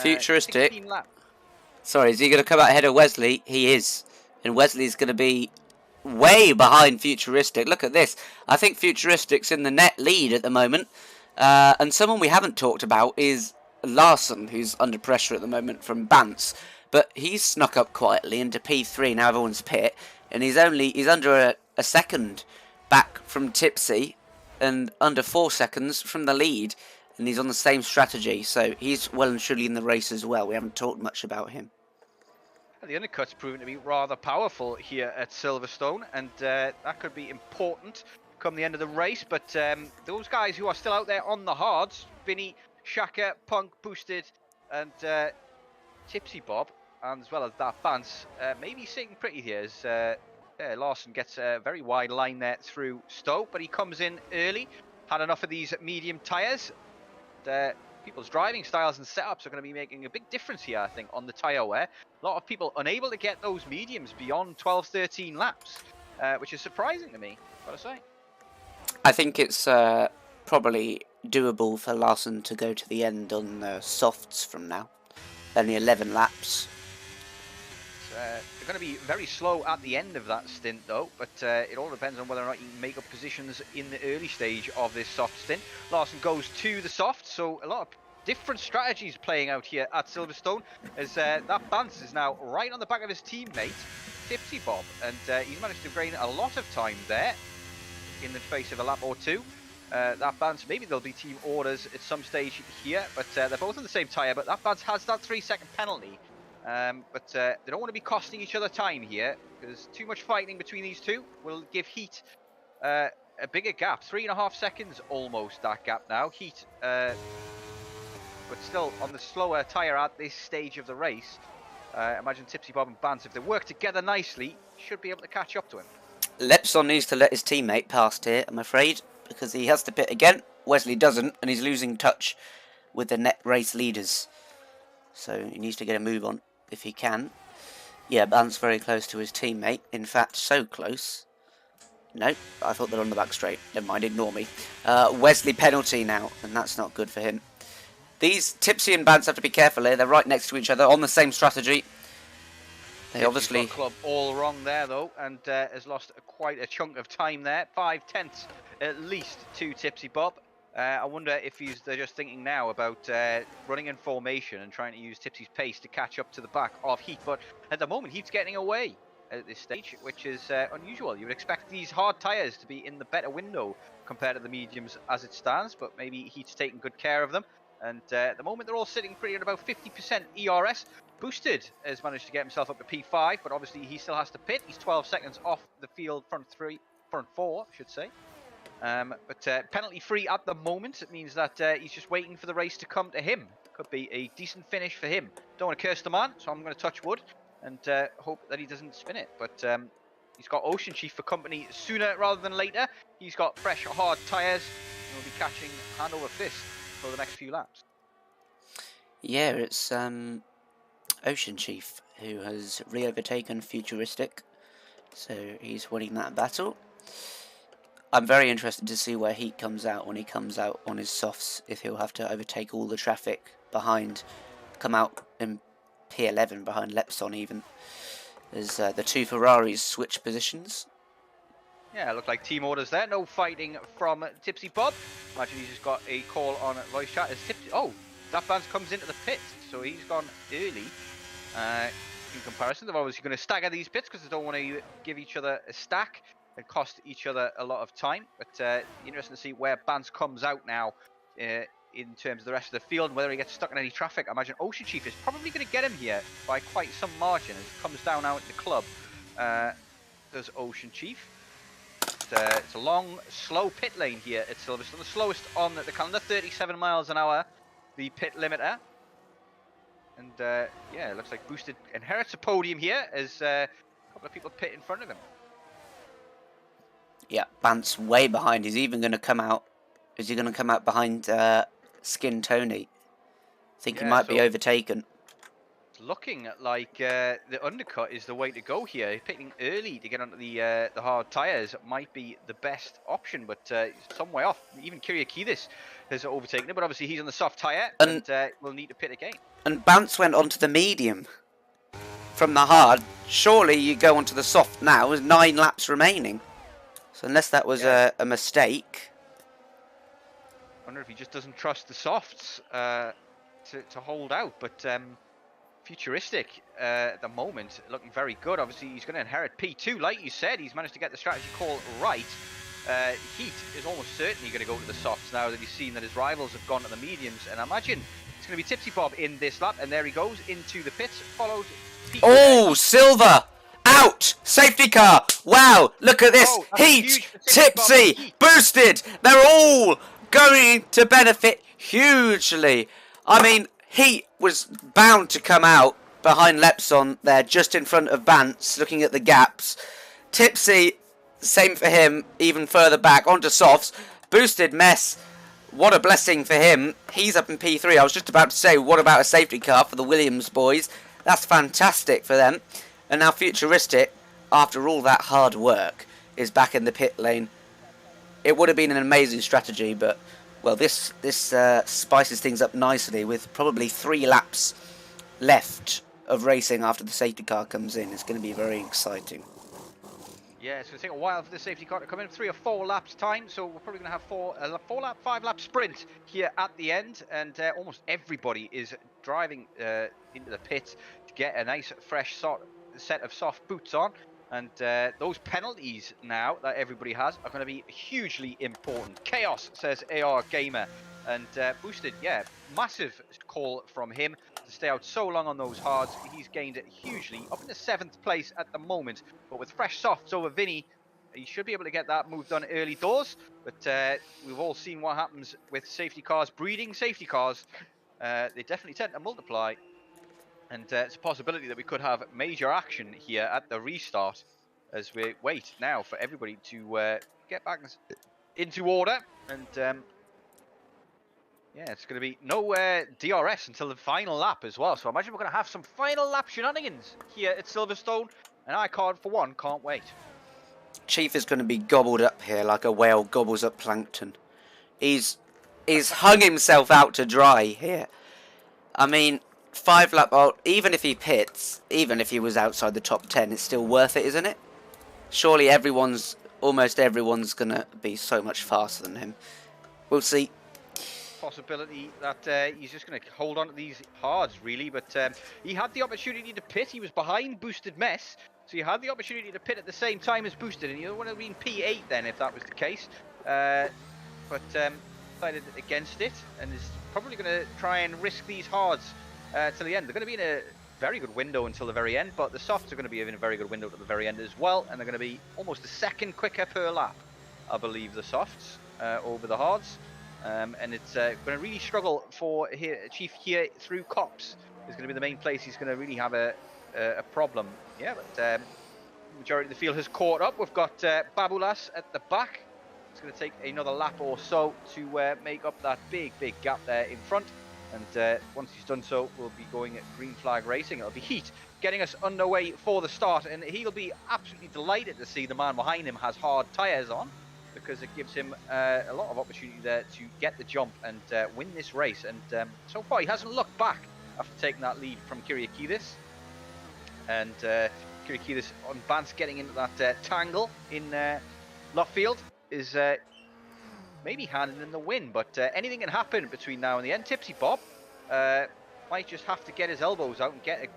Futuristic. Sorry, is he going to come out ahead of Wesley? He is. And Wesley's going to be way behind Futuristic. Look at this. I think Futuristic's in the net lead at the moment. And someone we haven't talked about is Larson, who's under pressure at the moment from Bance. But he's snuck up quietly into P3. Now everyone's pit. And he's under a second back from Tipsy and under 4 seconds from the lead. And he's on the same strategy. So he's well and truly in the race as well. We haven't talked much about him. The undercut's proven to be rather powerful here at Silverstone. And that could be important come the end of the race. But those guys who are still out there on the hards, Vinny, Shaka, Punk, Boosted, and Tipsy Bob, and as well as that Bance, maybe sitting pretty here as Larson gets a very wide line there through Stowe, but he comes in early, had enough of these medium tyres. People's driving styles and setups are going to be making a big difference here, I think, on the tyre wear. A lot of people unable to get those mediums beyond 12, 13 laps, which is surprising to me, gotta say. I think it's probably doable for Larson to go to the end on softs from now. Only 11 laps. They're going to be very slow at the end of that stint, though, but it all depends on whether or not you can make up positions in the early stage of this soft stint. Larson goes to the soft, so a lot of different strategies playing out here at Silverstone, as that Bance is now right on the back of his teammate, Tipsy Bob, and he's managed to gain a lot of time there in the space of a lap or two. That Bance, maybe there'll be team orders at some stage here, but they're both on the same tyre, but that Bance has that 3-second penalty. But they don't want to be costing each other time here, because too much fighting between these two will give Heat a bigger gap. 3.5 seconds almost, that gap now. Heat, but still on the slower tyre at this stage of the race. Imagine Tipsy Bob and Bance, if they work together nicely, should be able to catch up to him. Lepson needs to let his teammate past here, I'm afraid, because he has to pit again. Wesley doesn't, and he's losing touch with the net race leaders. So he needs to get a move on if he can. Yeah, Bance very close to his teammate. In fact, so close. No, I thought they're on the back straight. Never mind, ignore me. Wesley penalty now, and that's not good for him. These Tipsy and Bance have to be careful here. They're right next to each other on the same strategy. They obviously got club all wrong there though, and has lost quite a chunk of time there. 5/10 at least to Tipsy Bob. I wonder if they're just thinking now about running in formation and trying to use Tipsy's pace to catch up to the back of Heat. But at the moment, Heat's getting away at this stage, which is unusual. You would expect these hard tyres to be in the better window compared to the mediums as it stands, but maybe Heat's taking good care of them. And at the moment, they're all sitting pretty at about 50% ERS. Boosted has managed to get himself up to P5, but obviously he still has to pit. He's 12 seconds off the field front four, I should say. But penalty free at the moment. It means that he's just waiting for the race to come to him. Could be a decent finish for him. Don't want to curse the man, so I'm going to touch wood and hope that he doesn't spin it. But he's got Ocean Chief for company sooner rather than later. He's got fresh, hard tyres and will be catching hand over fist for the next few laps. Yeah, it's Ocean Chief who has re-overtaken Futuristic, so he's winning that battle. I'm very interested to see where Heat comes out when he comes out on his softs, if he'll have to overtake all the traffic behind, come out in P11 behind Lepson even, as the two Ferraris switch positions. Yeah, look like team orders there. No fighting from Tipsy Bob. Imagine he's just got a call on voice chat as Tipsy. Oh, that Vance comes into the pit, so he's gone early. In comparison, they're obviously going to stagger these pits because they don't want to give each other a stack and cost each other a lot of time. But interesting to see where Vance comes out now in terms of the rest of the field and whether he gets stuck in any traffic. I imagine Ocean Chief is probably going to get him here by quite some margin as he comes down out in the club. There's Ocean Chief. It's a long, slow pit lane here at Silverstone, the slowest on the calendar, 37 miles an hour, the pit limiter. And yeah, it looks like Boosted inherits a podium here as a couple of people pit in front of him. Yeah, Bant's way behind. He's even going to come out. Is he going to come out behind Skin Tony? I think he might be overtaken. It's looking like the undercut is the way to go here. Pitting early to get onto the hard tyres might be the best option, but some way off. Even Kyriakidis has overtaken it, but obviously he's on the soft tyre and will need to pit again. And Bantz went onto the medium from the hard. Surely you go onto the soft now with 9 laps remaining. So unless that was a mistake. I wonder if he just doesn't trust the softs to hold out. But Futuristic at the moment looking very good. Obviously he's going to inherit P2. Like you said, he's managed to get the strategy call right. Heat is almost certainly going to go to the softs now that he's seen that his rivals have gone to the mediums. And I imagine it's going to be Tipsy Bob in this lap. And there he goes into the pits, followed P2. Oh, Silver! Out! Safety car! Wow, look at this! Heat! Tipsy! Boosted! They're all going to benefit hugely. I mean, Heat was bound to come out behind Lepson there, just in front of Bantz, looking at the gaps. Tipsy, same for him, even further back, onto softs. Boosted mess. What a blessing for him. He's up in P3. I was just about to say, what about a safety car for the Williams boys? That's fantastic for them. And now Futuristic, after all that hard work, is back in the pit lane. It would have been an amazing strategy, but, well, this spices things up nicely with probably 3 laps left of racing after the safety car comes in. It's going to be very exciting. Yeah, it's going to take a while for the safety car to come in, 3 or 4 laps time, so we're probably going to have 5 lap sprint here at the end, and almost everybody is driving into the pit to get a nice fresh set of soft boots on. And those penalties now that everybody has are going to be hugely important. Chaos, says AR Gamer. And Boosted, yeah, massive call from him to stay out so long on those hards. He's gained it hugely, up in the 7th place at the moment. But with fresh softs over Vinny, he should be able to get that move done early doors. But we've all seen what happens with safety cars, breeding safety cars. They definitely tend to multiply. And it's a possibility that we could have major action here at the restart as we wait now for everybody to get back into order. And yeah, it's going to be no DRS until the final lap as well. So I imagine we're going to have some final lap shenanigans here at Silverstone. And I, for one, can't wait. Chief is going to be gobbled up here like a whale gobbles up plankton. He's hung himself out to dry here. I mean, 5 lap, well, even if he pits, even if he was outside the top 10, it's still worth it, isn't it? Surely almost everyone's going to be so much faster than him. We'll see. possibility that he's just going to hold on to these hards, really. But he had the opportunity to pit. He was behind Boosted Mess, so he had the opportunity to pit at the same time as Boosted, and he would have been P8 then if that was the case. But decided against it, and is probably going to try and risk these hards till the end. They're going to be in a very good window until the very end, but the softs are going to be in a very good window to the very end as well, and they're going to be almost a second quicker per lap, I believe, the softs over the hards. And it's going to really struggle for Chief here through Cops. Is going to be the main place he's going to really have a problem. Yeah, but majority of the field has caught up. We've got Babulas at the back. It's going to take another lap or so to make up that big gap there in front. And once he's done so, we'll be going at green flag racing. It'll be Heat getting us underway for the start, and he'll be absolutely delighted to see the man behind him has hard tyres on, because it gives him a lot of opportunity there to get the jump and win this race. And so far, he hasn't looked back after taking that lead from Kyriakidis. And Kyriakidis on Bance getting into that tangle in Luffield is maybe handing in the win. But anything can happen between now and the end. Tipsy Bob might just have to get his elbows out and get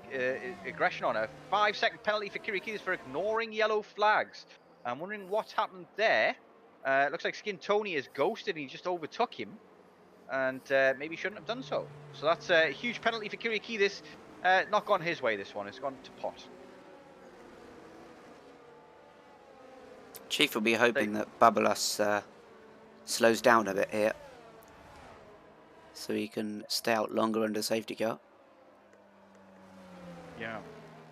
aggression on. A 5-second penalty for Kyriakidis for ignoring yellow flags. I'm wondering what's happened there. Looks like Skin Tony is ghosted and he just overtook him, and maybe shouldn't have done so. So that's a huge penalty for Kyriakidis. Not gone his way, this one. It's gone to pot. Chief will be hoping that Babulas slows down a bit here, so he can stay out longer under safety car. Yeah,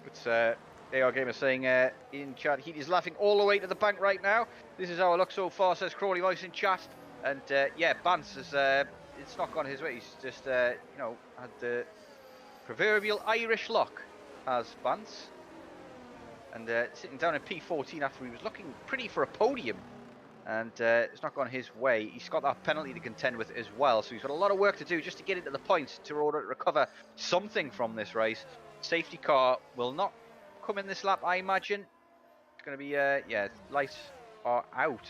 it's AR Gamer saying in chat, Heat is laughing all the way to the bank right now. This is how it looks so far, says Crawley Voice in chat. And yeah, Bance has it's not gone his way. He's just you know, had the proverbial Irish luck, has Bance. And sitting down in P14 after he was looking pretty for a podium, and it's not gone his way. He's got that penalty to contend with as well, so he's got a lot of work to do just to get into the points to order to recover something from this race. Safety car will not come in this lap, I imagine. It's going to be yeah, lights are out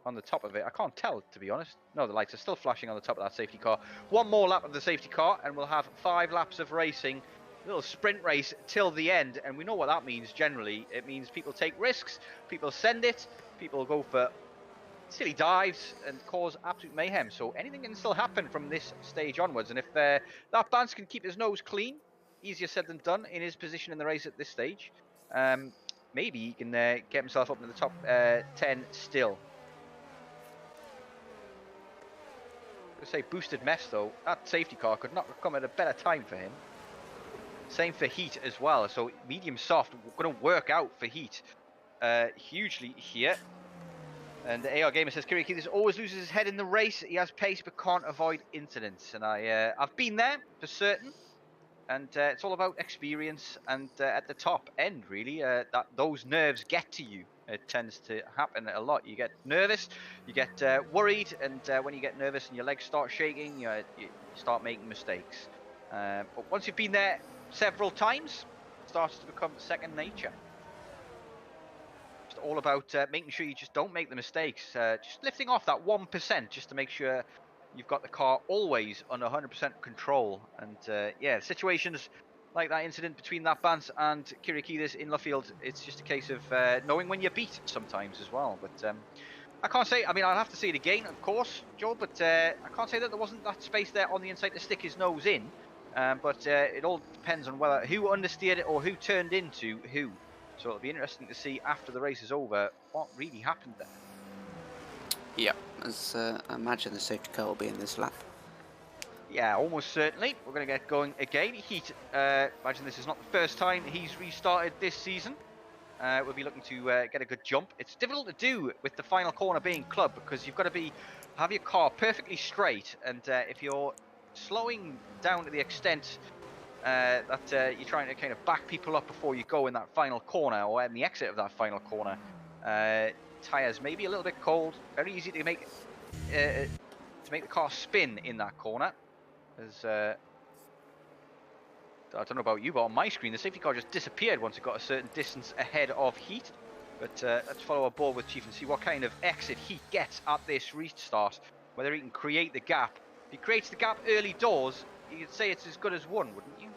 on the top of it. I can't tell, to be honest. No, the lights are still flashing on the top of that safety car. One more lap of the safety car and we'll have 5 laps of racing. A little sprint race till the end, and we know what that means generally. It means people take risks, people send it, people go for silly dives and cause absolute mayhem. So anything can still happen from this stage onwards, and if that Bance can keep his nose clean, easier said than done in his position in the race at this stage, maybe he can get himself up into the top 10 still. I say Boosted Mess though, that safety car could not come at a better time for him. Same for Heat as well, so medium soft going to work out for Heat hugely here. And the AR Gamer says Kyriakidis always loses his head in the race. He has pace but can't avoid incidents, and I've been there for certain. And it's all about experience, and at the top end, really, that those nerves get to you. It tends to happen a lot. You get nervous, you get worried, and when you get nervous and your legs start shaking, you start making mistakes. But once you've been there several times, it starts to become second nature. It's all about making sure you just don't make the mistakes. Just lifting off that 1% just to make sure you've got the car always under 100% control. And yeah, situations like that incident between that Bance and Kyriakidis in Luffield, it's just a case of knowing when you're beat sometimes as well. But I can't say, I mean, I'll have to see it again, of course, Joe, but I can't say that there wasn't that space there on the inside to stick his nose in. But it all depends on whether who understeered it or who turned into who. So it'll be interesting to see after the race is over what really happened there. Yeah, as I imagine the safety car will be in this lap. Yeah, almost certainly. We're going to get going again. Heat, imagine this is not the first time he's restarted this season. We'll be looking to get a good jump. It's difficult to do with the final corner being club, because you've got to have your car perfectly straight, and if you're slowing down to the extent that you're trying to kind of back people up before you go in that final corner, or in the exit of that final corner, tyres may be a little bit cold. Very easy to make the car spin in that corner. As I don't know about you, but on my screen the safety car just disappeared once it got a certain distance ahead of Heat. But let's follow our board with Chief and see what kind of exit Heat gets at this restart. Whether he can create the gap If he creates the gap early doors, you could say it's as good as won, wouldn't you?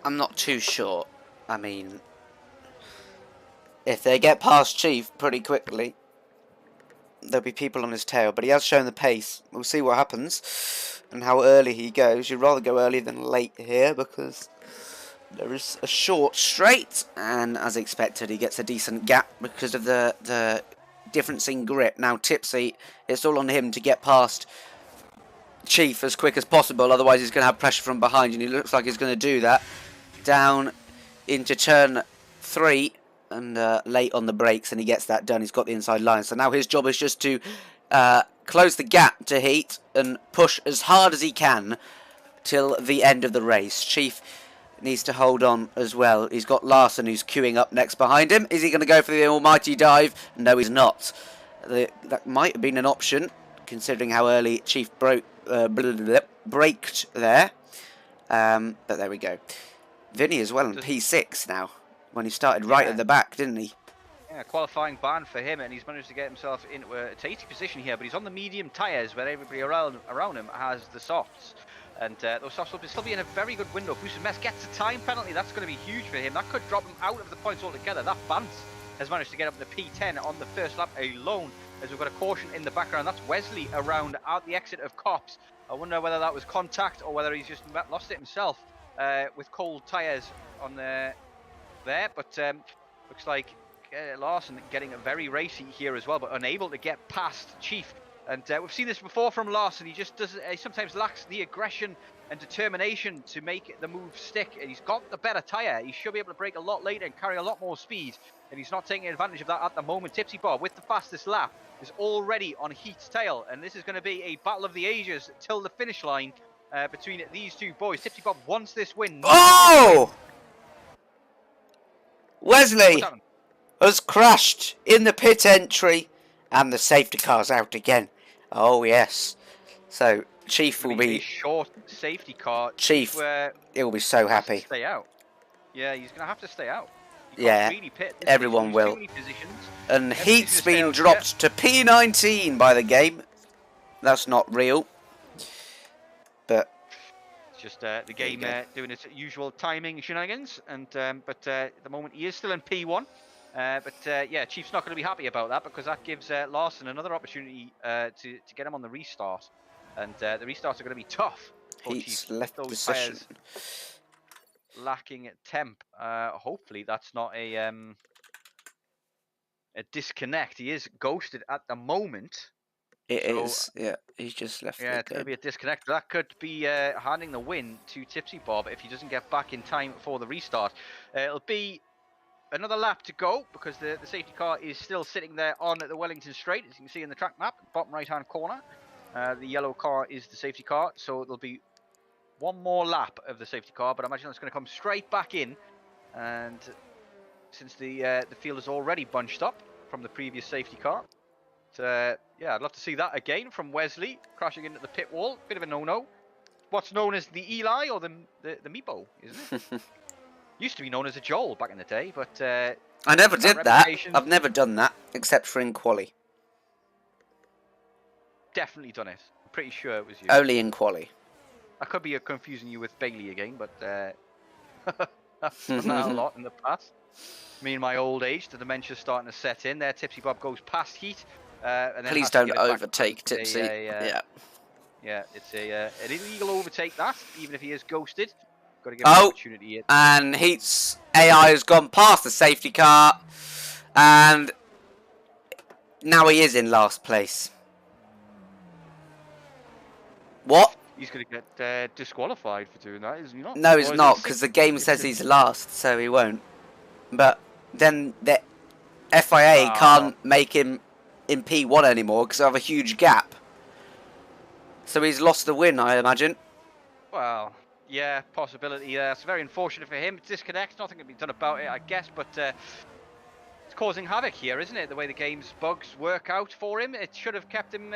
I'm not too sure. I mean, if they get past Chief pretty quickly, there'll be people on his tail. But he has shown the pace. We'll see what happens and how early he goes. You'd rather go early than late here because there is a short straight, and as expected, he gets a decent gap because of the difference in grip. Now Tipsy, it's all on him to get past Chief as quick as possible, otherwise he's going to have pressure from behind, and he looks like he's going to do that. Down into turn 3, and late on the brakes, and he gets that done. He's got the inside line, so now his job is just to close the gap to Heat and push as hard as he can till the end of the race. Chief needs to hold on as well. He's got Larson who's queuing up next behind him. Is he going to go for the almighty dive? No, he's not. That might have been an option, considering how early Chief braked there. But there we go. Vinny as well on P6 now, when he started right at the back, didn't he? Yeah, qualifying ban for him, and he's managed to get himself into a tighty position here, but he's on the medium tyres where everybody around him has the softs. And those softs will still be in a very good window. If Mess gets a time penalty, that's going to be huge for him. That could drop him out of the points altogether. That Vance has managed to get up to P10 on the first lap alone, as we've got a caution in the background. That's Wesley around at the exit of Cops. I wonder whether that was contact or whether he's just lost it himself with cold tyres on there. But looks like Larson getting very racy here as well, but unable to get past Chief. And we've seen this before from Larson. He just doesn't. He sometimes lacks the aggression and determination to make the move stick. And he's got the better tyre. He should be able to brake a lot later and carry a lot more speed. And he's not taking advantage of that at the moment. Tipsy Bob with the fastest lap is already on Heat's tail. And this is going to be a battle of the ages till the finish line between these two boys. Tipsy Bob wants this win. Oh! Wesley has crashed in the pit entry, and the safety car's out again. Oh yes. So Chief will be a short safety car. Chief, he'll be so happy. Stay out. Yeah, he's gonna have to stay out. Yeah, really pit. everyone will. And Heat's been dropped to P19 by the game. That's not real. But it's just the game doing its usual timing shenanigans. And but at the moment he is still in P1. Yeah, Chief's not going to be happy about that, because that gives Larson another opportunity to get him on the restart. And the restarts are going to be tough. He's left the session. Lacking temp. Hopefully that's not a disconnect. He is ghosted at the moment. It is. Yeah, he's just left. Yeah, it's going to be a disconnect. That could be handing the win to Tipsy Bob if he doesn't get back in time for the restart. It'll be another lap to go, because the safety car is still sitting there on the Wellington Straight, as you can see in the track map, bottom right hand corner. The yellow car is the safety car, so there'll be one more lap of the safety car, but I imagine it's going to come straight back in. And since the field is already bunched up from the previous safety car, yeah, I'd love to see that again from Wesley crashing into the pit wall. Bit of a no-no. What's known as the Eli or the Meepo, isn't it? Used to be known as a Joel back in the day, but I never did that. I've never done that, except for in quali. Definitely done it. I'm pretty sure it was you. Only in quali. I could be confusing you with Bailey again, but I've done that a lot in the past. Me and my old age, the dementia's starting to set in. There, Tipsy Bob goes past Heat. And then please don't overtake Tipsy. Yeah. Yeah, it's an illegal overtake, that, even if he is ghosted. Got to give him an opportunity here. And Heat's AI has gone past the safety car, and now he is in last place. What? He's going to get disqualified for doing that, isn't he not? No, he's not, because the game says he's last, so he won't. But then the FIA can't make him in P1 anymore because they have a huge gap. So he's lost the win, I imagine. Well, yeah, possibility. It's very unfortunate for him. It's disconnect. Nothing can be done about it, I guess. But it's causing havoc here, isn't it? The way the game's bugs work out for him. It should have kept him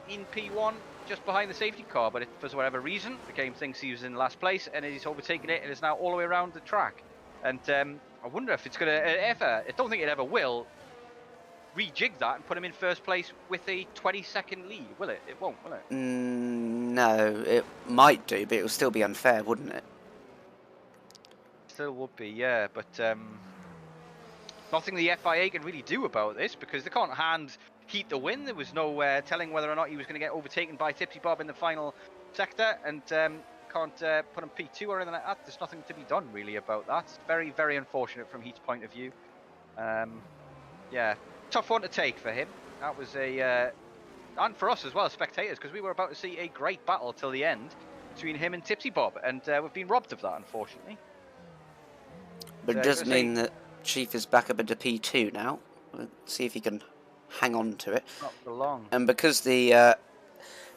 in P1, just behind the safety car. But for whatever reason, the game thinks he was in last place, and he's overtaken it, and is now all the way around the track. And I wonder if it's going to ever. I don't think it ever will. rejig that and put him in first place with a 20-second lead, will it? It won't, will it? No, it might do, but it will still be unfair, wouldn't it? Still would be, yeah, but nothing the FIA can really do about this because they can't hand Heat the win. There was no telling whether or not he was going to get overtaken by Tipsy Bob in the final sector, and can't put him P2 or anything like that. There's nothing to be done really about that. It's very, very unfortunate from Heat's point of view. Yeah, tough one to take for him. That was and for us as well, spectators, because we were about to see a great battle till the end between him and Tipsy Bob, and we've been robbed of that, unfortunately. But it does mean that Chief is back up into P2 now. Let's see if he can hang on to it. Not for long. And because the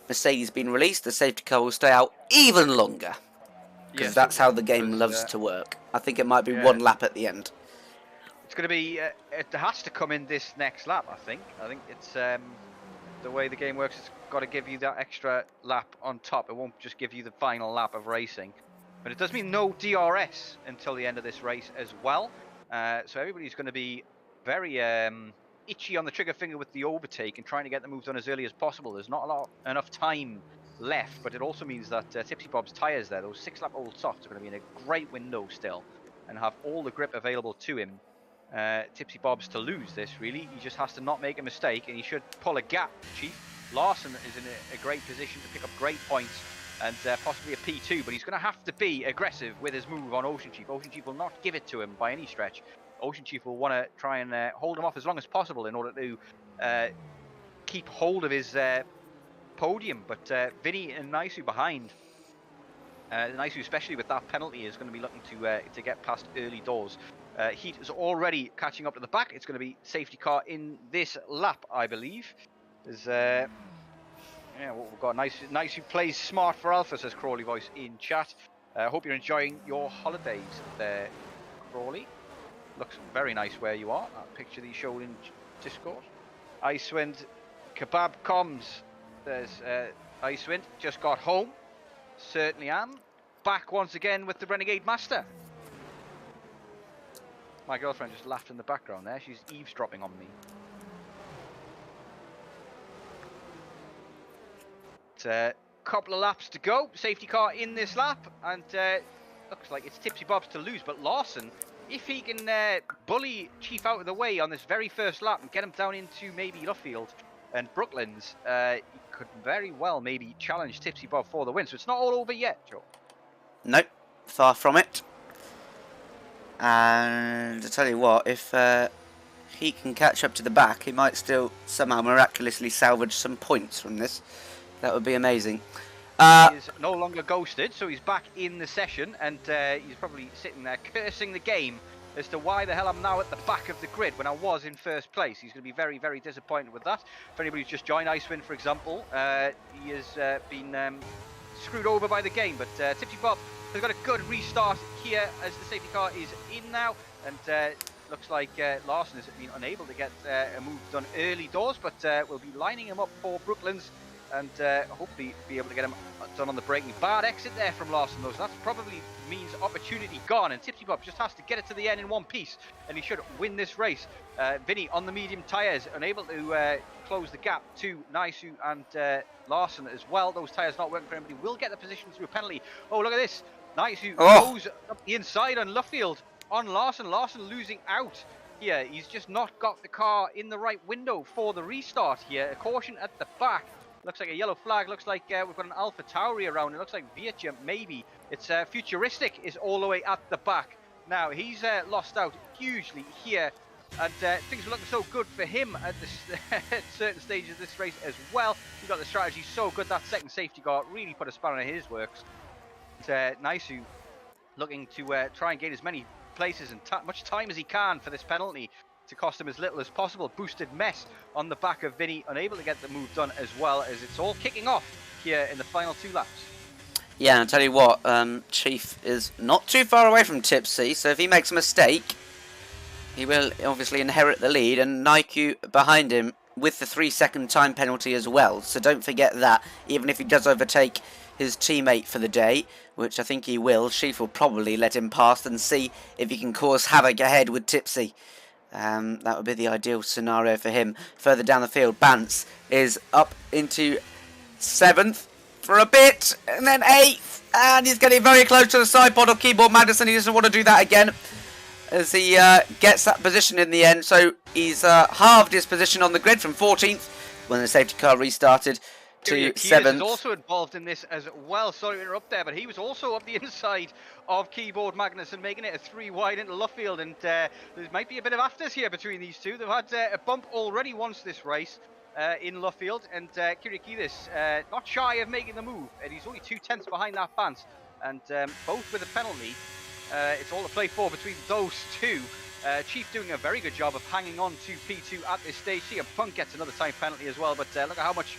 Mercedes has been released, the safety car will stay out even longer. Because that's how the game loves to work. I think it might be one lap at the end. It's going to be, it has to come in this next lap, I think. I think it's the way the game works, it's got to give you that extra lap on top. It won't just give you the final lap of racing. But it does mean no DRS until the end of this race as well. So everybody's going to be very itchy on the trigger finger with the overtake and trying to get the move done as early as possible. There's not enough time left, but it also means that Tipsy Bob's tyres there, those 6-lap old softs, are going to be in a great window still and have all the grip available to him. Tipsy Bob's to lose this, really. He just has to not make a mistake, and he should pull a gap, Chief. Larson is in a great position to pick up great points and possibly a P2, but he's going to have to be aggressive with his move on Ocean Chief. Ocean Chief will not give it to him by any stretch. Ocean Chief will want to try and hold him off as long as possible in order to keep hold of his podium. But Vinny and Naisu behind. Naisu, especially with that penalty, is going to be looking to get past early doors. Heat is already catching up to the back. It's going to be safety car in this lap, I believe. There's yeah, what we've got. Nice who plays smart for Alpha, says Crawley Voice in chat. Hope you're enjoying your holidays there, Crawley. Looks very nice where you are. That picture that you showed in Discord. Icewind Kebab Comms says, Icewind just got home. Certainly am. Back once again with the Renegade Master. My girlfriend just laughed in the background there. She's eavesdropping on me. Couple of laps to go. Safety car in this lap, and looks like it's Tipsy Bob's to lose. But Larson, if he can bully Chief out of the way on this very first lap and get him down into maybe Luffield and Brooklands, he could very well maybe challenge Tipsy Bob for the win. So it's not all over yet, Joe. Nope, far from it. And to tell you what, if he can catch up to the back, he might still somehow miraculously salvage some points from this. That would be amazing. He is no longer ghosted, so he's back in the session, and he's probably sitting there cursing the game as to why the hell I'm now at the back of the grid when I was in first place. He's going to be very, very disappointed with that. For anybody who's just joined Icewind, for example, he has been screwed over by the game, but Tipsy Bob has got a good restart here as the safety car is in now, and looks like Larson has been unable to get a move done early doors, but we'll be lining him up for Brooklands and hopefully be able to get him done on the braking. Bad exit there from Larson, though, so that probably means opportunity gone, and Tipsy Bob just has to get it to the end in one piece, and he should win this race. Vinny on the medium tyres, unable to close the gap to Naisu and Larson as well. Those tyres not working for him, but he will get the position through a penalty. Oh, look at this. Naisu goes up the inside on Luffield on Larson. Larson losing out here. He's just not got the car in the right window for the restart here. A caution at the back. Looks like a yellow flag. Looks like we've got an Alpha Tauri around. It looks like Vietja, maybe. It's Futuristic is all the way at the back. Now, he's lost out hugely here. And things were looking so good for him at, at certain stages of this race as well. He got the strategy so good. That second safety car really put a spanner in his works. Naisu looking to try and gain as many places and much time as he can for this penalty to cost him as little as possible. Boosted mess on the back of Vinny, unable to get the move done as well, as it's all kicking off here in the final 2 laps. Yeah, and I'll tell you what, Chief is not too far away from Tipsy, so if he makes a mistake, he will obviously inherit the lead, and Naiku behind him with the 3-second time penalty as well, so don't forget that. Even if he does overtake his teammate for the day, which I think he will, Chief will probably let him pass and see if he can cause havoc ahead with Tipsy. That would be the ideal scenario for him. Further down the field, Bance is up into 7th for a bit, and then 8th, and he's getting very close to the side pod of Keyboard Madison. He doesn't want to do that again as he gets that position in the end. So he's halved his position on the grid from 14th when the safety car restarted to 7th. is also involved in this as well. Sorry to interrupt there, but he was also up the inside of Keyboard Magnussen, making it a 3 wide into Luffield, and there might be a bit of afters here between these two. They've had a bump already once this race in Luffield, and Kirikidis not shy of making the move, and he's only 2/10 behind that Bance, and both with a penalty. It's all to play for between those two. Chief doing a very good job of hanging on to P2 at this stage. See, Punk gets another time penalty as well, but look at how much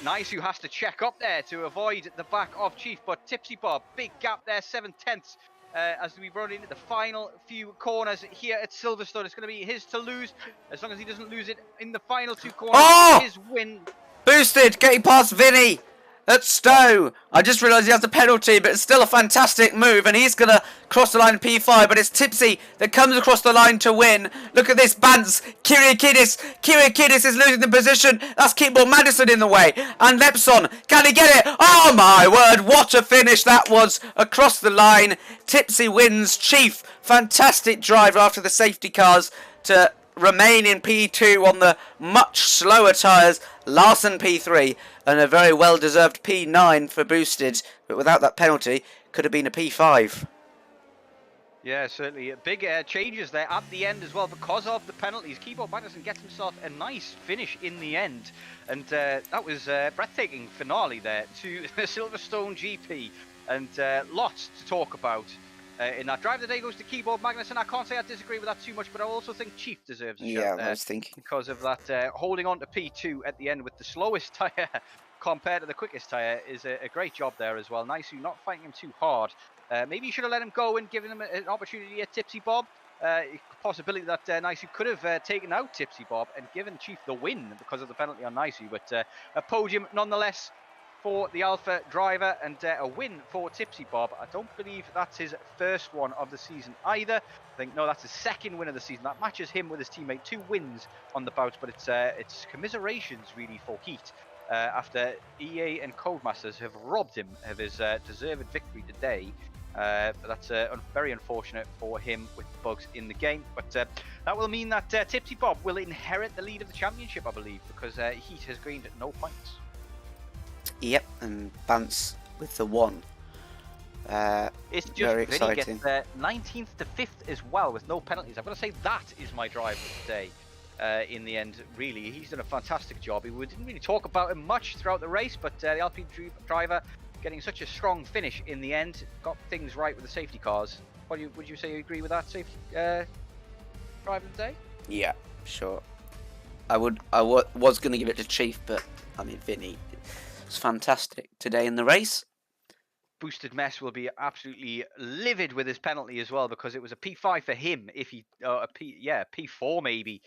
Nice has to check up there to avoid the back of Chief, but Tipsy Bob, big gap there, 7/10 as we run into the final few corners here at Silverstone. It's going to be his to lose, as long as he doesn't lose it in the final 2 corners. Oh! His win. Boosted, getting past Vinny at Stowe. I just realised he has a penalty, but it's still a fantastic move, and he's going to cross the line in P5, but it's Tipsy that comes across the line to win. Look at this, Bance, Kirikidis is losing the position. That's Keyboard Madison in the way, and Lepson, can he get it? Oh my word, what a finish that was across the line. Tipsy wins. Chief, fantastic drive after the safety cars to remain in P2 on the much slower tyres. Larson P3 and a very well-deserved P9 for Boosted, but without that penalty, could have been a P5. Yeah, certainly. Big changes there at the end as well because of the penalties. Keyboard Magnussen gets himself a nice finish in the end. And that was a breathtaking finale there to the Silverstone GP. And lots to talk about in that drive. The day goes to Keyboard Magnussen. I can't say I disagree with that too much, but I also think Chief deserves a shot there. I was thinking. Because of that holding on to P2 at the end with the slowest tyre compared to the quickest tyre is a great job there as well. Nice, not fighting him too hard. Maybe you should have let him go and given him an opportunity at Tipsy Bob. Possibility that Nicey could have taken out Tipsy Bob and given Chief the win because of the penalty on Nicey. But a podium nonetheless for the Alpha driver, and a win for Tipsy Bob. I don't believe that's his first one of the season either. I think, no, that's his second win of the season. That matches him with his teammate. 2 wins on the bout, but it's commiserations really for Heat after EA and Codemasters have robbed him of his deserved victory today. That's very unfortunate for him with the bugs in the game, but that will mean that Tipsy Bob will inherit the lead of the championship, I believe, because Heat has gained no points. Yep, and Bance with the 1. It's just very exciting. Vinny gets 19th to 5th as well with no penalties. I've got to say that is my driver today. In the end, really, he's done a fantastic job. We didn't really talk about him much throughout the race, but the Alpine driver getting such a strong finish in the end, got things right with the safety cars. Would you say you agree with that safety driver today? Yeah, sure. I was going to give it to Chief, but I mean Vinny was fantastic today in the race. Boosted Mess will be absolutely livid with his penalty as well, because it was a P5 for him if he P4 maybe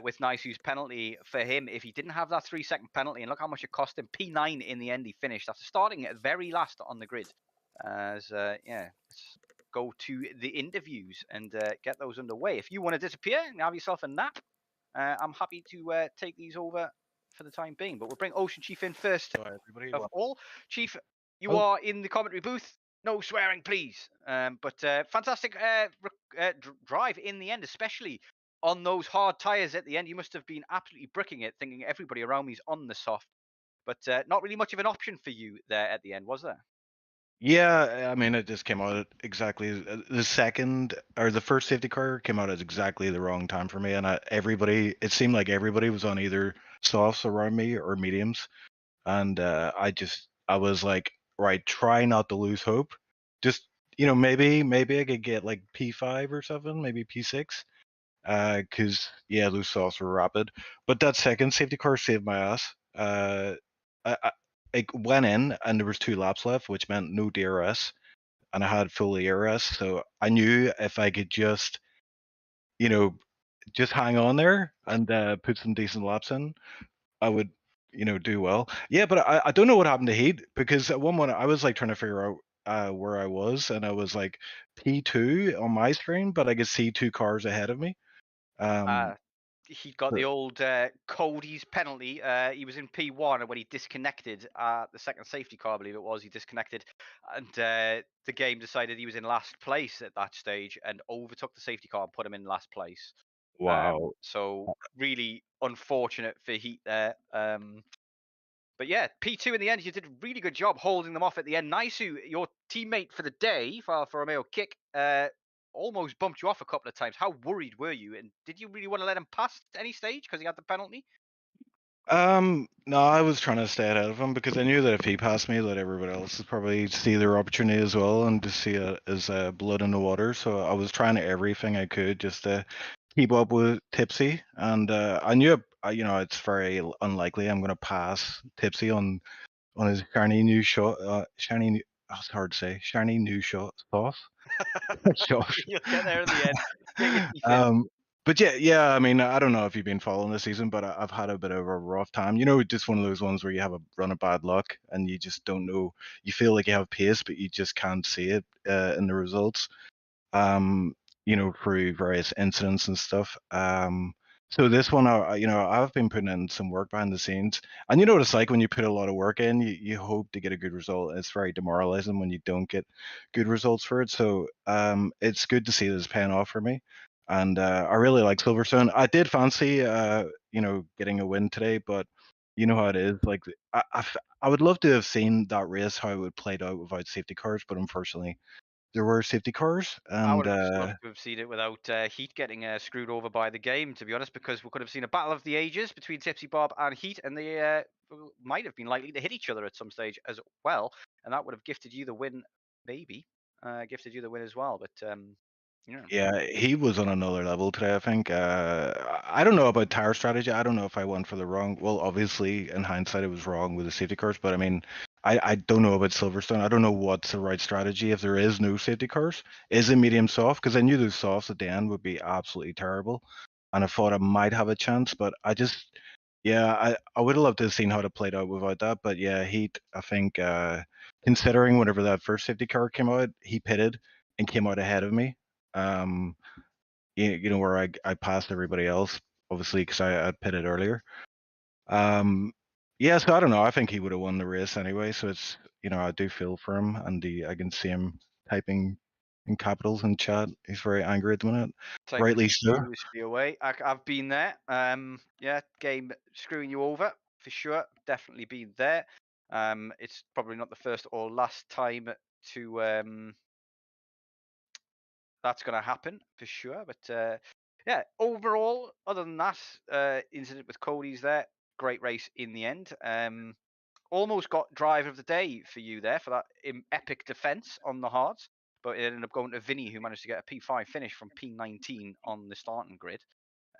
with Nicey's penalty for him if he didn't have that 3-second penalty, and look how much it cost him. P9 in the end he finished after starting at very last on the grid. Let's go to the interviews and get those underway. If you want to disappear and have yourself a nap, I'm happy to take these over for the time being, but we'll bring Ocean Chief in first of all. Chief, you are in the commentary booth. No swearing, please. But fantastic drive in the end, especially on those hard tyres at the end. You must have been absolutely bricking it, thinking everybody around me's on the soft. But not really much of an option for you there at the end, was there? Yeah, I mean, it just came out exactly the first safety car came out at exactly the wrong time for me, and it seemed like everybody was on either softs around me or mediums, and I was like, right, try not to lose hope. Just, maybe I could get like P5 or something, maybe P6, because those softs were rapid. But that second safety car saved my ass. I went in and there was 2 laps left, which meant no DRS, and I had full ERS, so I knew if I could just hang on there and put some decent laps in, I would do well. Yeah, but I don't know what happened to Heat, because at one moment I was like trying to figure out where I was, and I was like P2 on my screen, but I could see 2 cars ahead of me, He got the old Cody's penalty. He was in P1, and when he disconnected the second safety car, I believe it was, he disconnected, and the game decided he was in last place at that stage and overtook the safety car and put him in last place. Wow. So really unfortunate for Heat there. But yeah, P2 in the end, you did a really good job holding them off at the end. Naisu, your teammate for the day, for Romeo Kick, almost bumped you off a couple of times. How worried were you? And did you really want to let him pass at any stage because he had the penalty? No, I was trying to stay ahead of him because I knew that if he passed me, that everybody else would probably see their opportunity as well and to see it as blood in the water. So I was trying everything I could just to keep up with Tipsy, and I knew, it's very unlikely I'm going to pass Tipsy on his shiny new shot. It's hard to say. Shiny new shot sauce. Josh. You'll get there in the end. Get your teeth in. But yeah. I mean, I don't know if you've been following this season, but I've had a bit of a rough time. Just one of those ones where you have a run of bad luck and you just don't know. You feel like you have pace, but you just can't see it in the results. Through various incidents and stuff. So this one, I've been putting in some work behind the scenes, and you know what it's like when you put a lot of work in, you hope to get a good result. It's very demoralizing when you don't get good results for it. So it's good to see this paying off for me, and I really like Silverstone. I did fancy, getting a win today, but you know how it is. Like I would love to have seen that race how it would played out without safety cars, but unfortunately there were safety cars, I would and have just loved to have seen it without Heat getting screwed over by the game, to be honest, because we could have seen a battle of the ages between Tipsy Bob and Heat, and they might have been likely to hit each other at some stage as well, and that would have gifted you the win, maybe. Gifted you the win as well, but yeah. yeah, he was on another level today, I think. I don't know about tire strategy. I don't know if I went for the wrong. Well, obviously, in hindsight, it was wrong with the safety cars, but I mean, I don't know about Silverstone. I don't know what's the right strategy if there is no safety cars. Is it medium soft? Because I knew those softs at the end would be absolutely terrible, and I thought I might have a chance, but yeah, I would have loved to have seen how it played out without that. But yeah, I think, considering whenever that first safety car came out, he pitted and came out ahead of me. Um, where I passed everybody else, obviously, because I pitted earlier. Yeah, so I don't know. I think he would have won the race anyway. So it's, I do feel for him, and I can see him typing in capitals in chat. He's very angry at the minute. Typing Rightly so. furiously away. I've been there. Yeah, game screwing you over for sure. Definitely been there. It's probably not the first or last time to that's going to happen for sure. But yeah, overall, other than that incident with Cody's there, great race in the end. Almost got driver of the day for you there for that epic defense on the hards, but it ended up going to Vinny, who managed to get a P5 finish from P19 on the starting grid.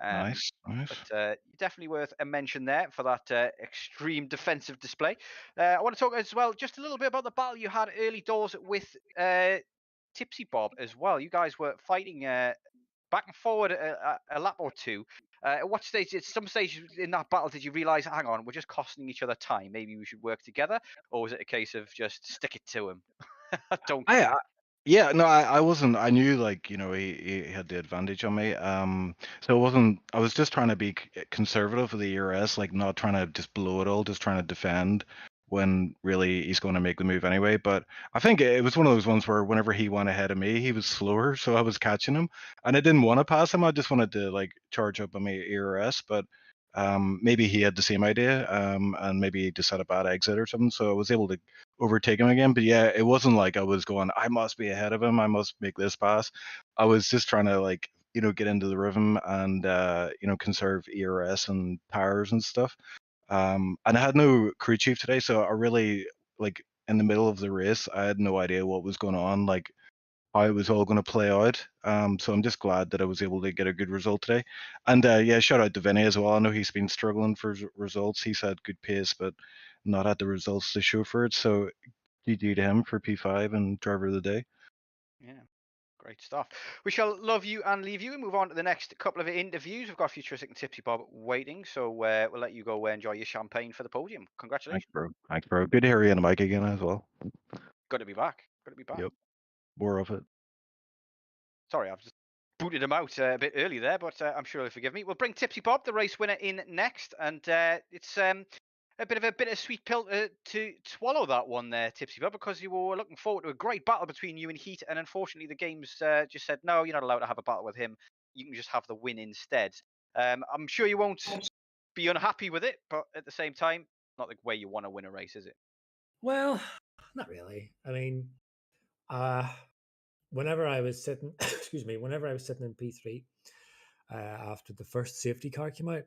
Nice. But definitely worth a mention there for that extreme defensive display. I want to talk as well just a little bit about the battle you had early doors with Tipsy Bob as well. You guys were fighting back and forward a lap or two. At what stage, at some stage in that battle, did you realise, hang on, we're just costing each other time? Maybe we should work together? Or was it a case of just stick it to him? Don't care. Yeah, no, I wasn't. I knew, like, he had the advantage on me. So it wasn't. I was just trying to be conservative with the ERS, like not trying to just blow it all, just trying to defend when really he's going to make the move anyway. But I think it was one of those ones where whenever he went ahead of me, he was slower, so I was catching him, and I didn't want to pass him. I just wanted to like charge up on my ERS, but maybe he had the same idea, and maybe he just had a bad exit or something, so I was able to overtake him again. But yeah, it wasn't like I was going, I must be ahead of him, I must make this pass. I was just trying to, like, get into the rhythm and conserve ERS and tires and stuff. And I had no crew chief today, so I really, like, in the middle of the race, I had no idea what was going on, like how it was all going to play out. So I'm just glad that I was able to get a good result today. And yeah, shout out to Vinny as well. I know he's been struggling for results. He's had good pace, but not had the results to show for it. So GG to him for P5 and driver of the day. Yeah. Great stuff. We shall love you and leave you and move on to the next couple of interviews. We've got Futuristic and Tipsy Bob waiting, so we'll let you go enjoy your champagne for the podium. Congratulations. Thanks, bro. Thanks, bro. Good to hear you on the mic again as well. Good to be back. Good to be back. Yep. More of it. Sorry, I've just booted him out a bit early there, but I'm sure he'll forgive me. We'll bring Tipsy Bob, the race winner, in next, and it's a bit of a bittersweet pill to swallow, that one there, Tipsy Bob, because you were looking forward to a great battle between you and Heat, and unfortunately the games just said, no, you're not allowed to have a battle with him. You can just have the win instead. I'm sure you won't be unhappy with it, but at the same time, not the way you want to win a race, is it? Well, not really. I mean, whenever I was sitting, excuse me, whenever I was sitting in P3 after the first safety car came out,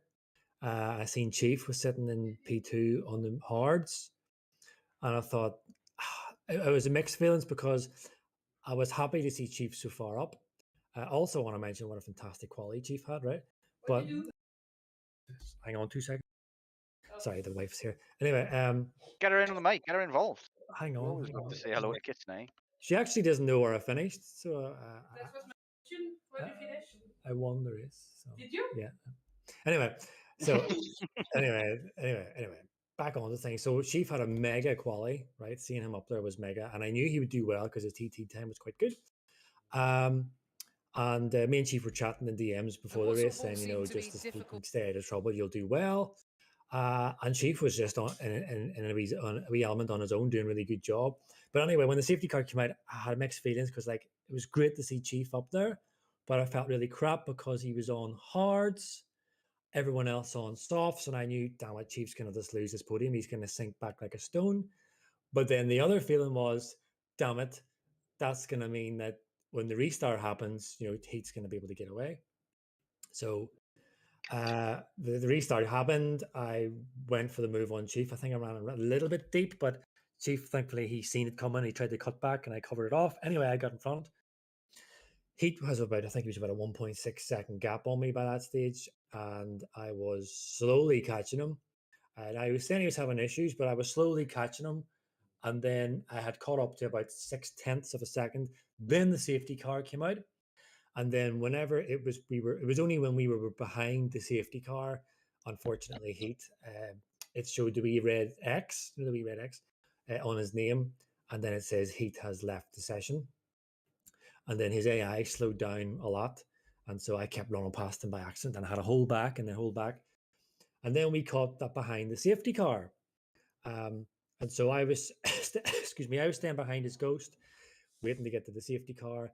I seen Chief was sitting in P2 on the hards, and I thought it was a mixed feelings because I was happy to see Chief so far up. I also want to mention what a fantastic quality Chief had, right? But hang on 2 seconds. Sorry, the wife's here. Anyway, Get her in on the mic. Get her involved. hang We on. always love to say hello to Kitsune. She actually doesn't know where I finished, so That was my question. Where did you finish? I won the race. So. Did you? Yeah. Anyway, so anyway, back on the thing. So Chief had a mega quali, right? Seeing him up there was mega, and I knew he would do well because his TT time was quite good. And me and Chief were chatting in DMs before the race, saying, just as you can stay out of trouble, you'll do well. And Chief was just on a wee element on his own, doing a really good job. But anyway, when the safety car came out, I had mixed feelings because it was great to see Chief up there, but I felt really crap because he was on hards, everyone else on softs, and I knew, damn it, Chief's going to just lose his podium. He's going to sink back like a stone. But then the other feeling was, damn it, that's going to mean that when the restart happens, Heat's going to be able to get away. So the restart happened. I went for the move on Chief. I think I ran a little bit deep, but Chief, thankfully, he seen it coming. He tried to cut back, and I covered it off. Anyway, I got in front. Heat was I think he was about a 1.6 second gap on me by that stage, and I was slowly catching him. And I was saying he was having issues, but I was slowly catching him. And then I had caught up to about 0.6 of a second. Then the safety car came out. And then whenever it was only when we were behind the safety car, unfortunately, Heat, it showed the wee red X, on his name. And then it says Heat has left the session. And then his AI slowed down a lot. And so I kept running past him by accident, and I had a hold back and then hold back. And then we caught that behind the safety car. And so I was, I was staying behind his ghost, waiting to get to the safety car.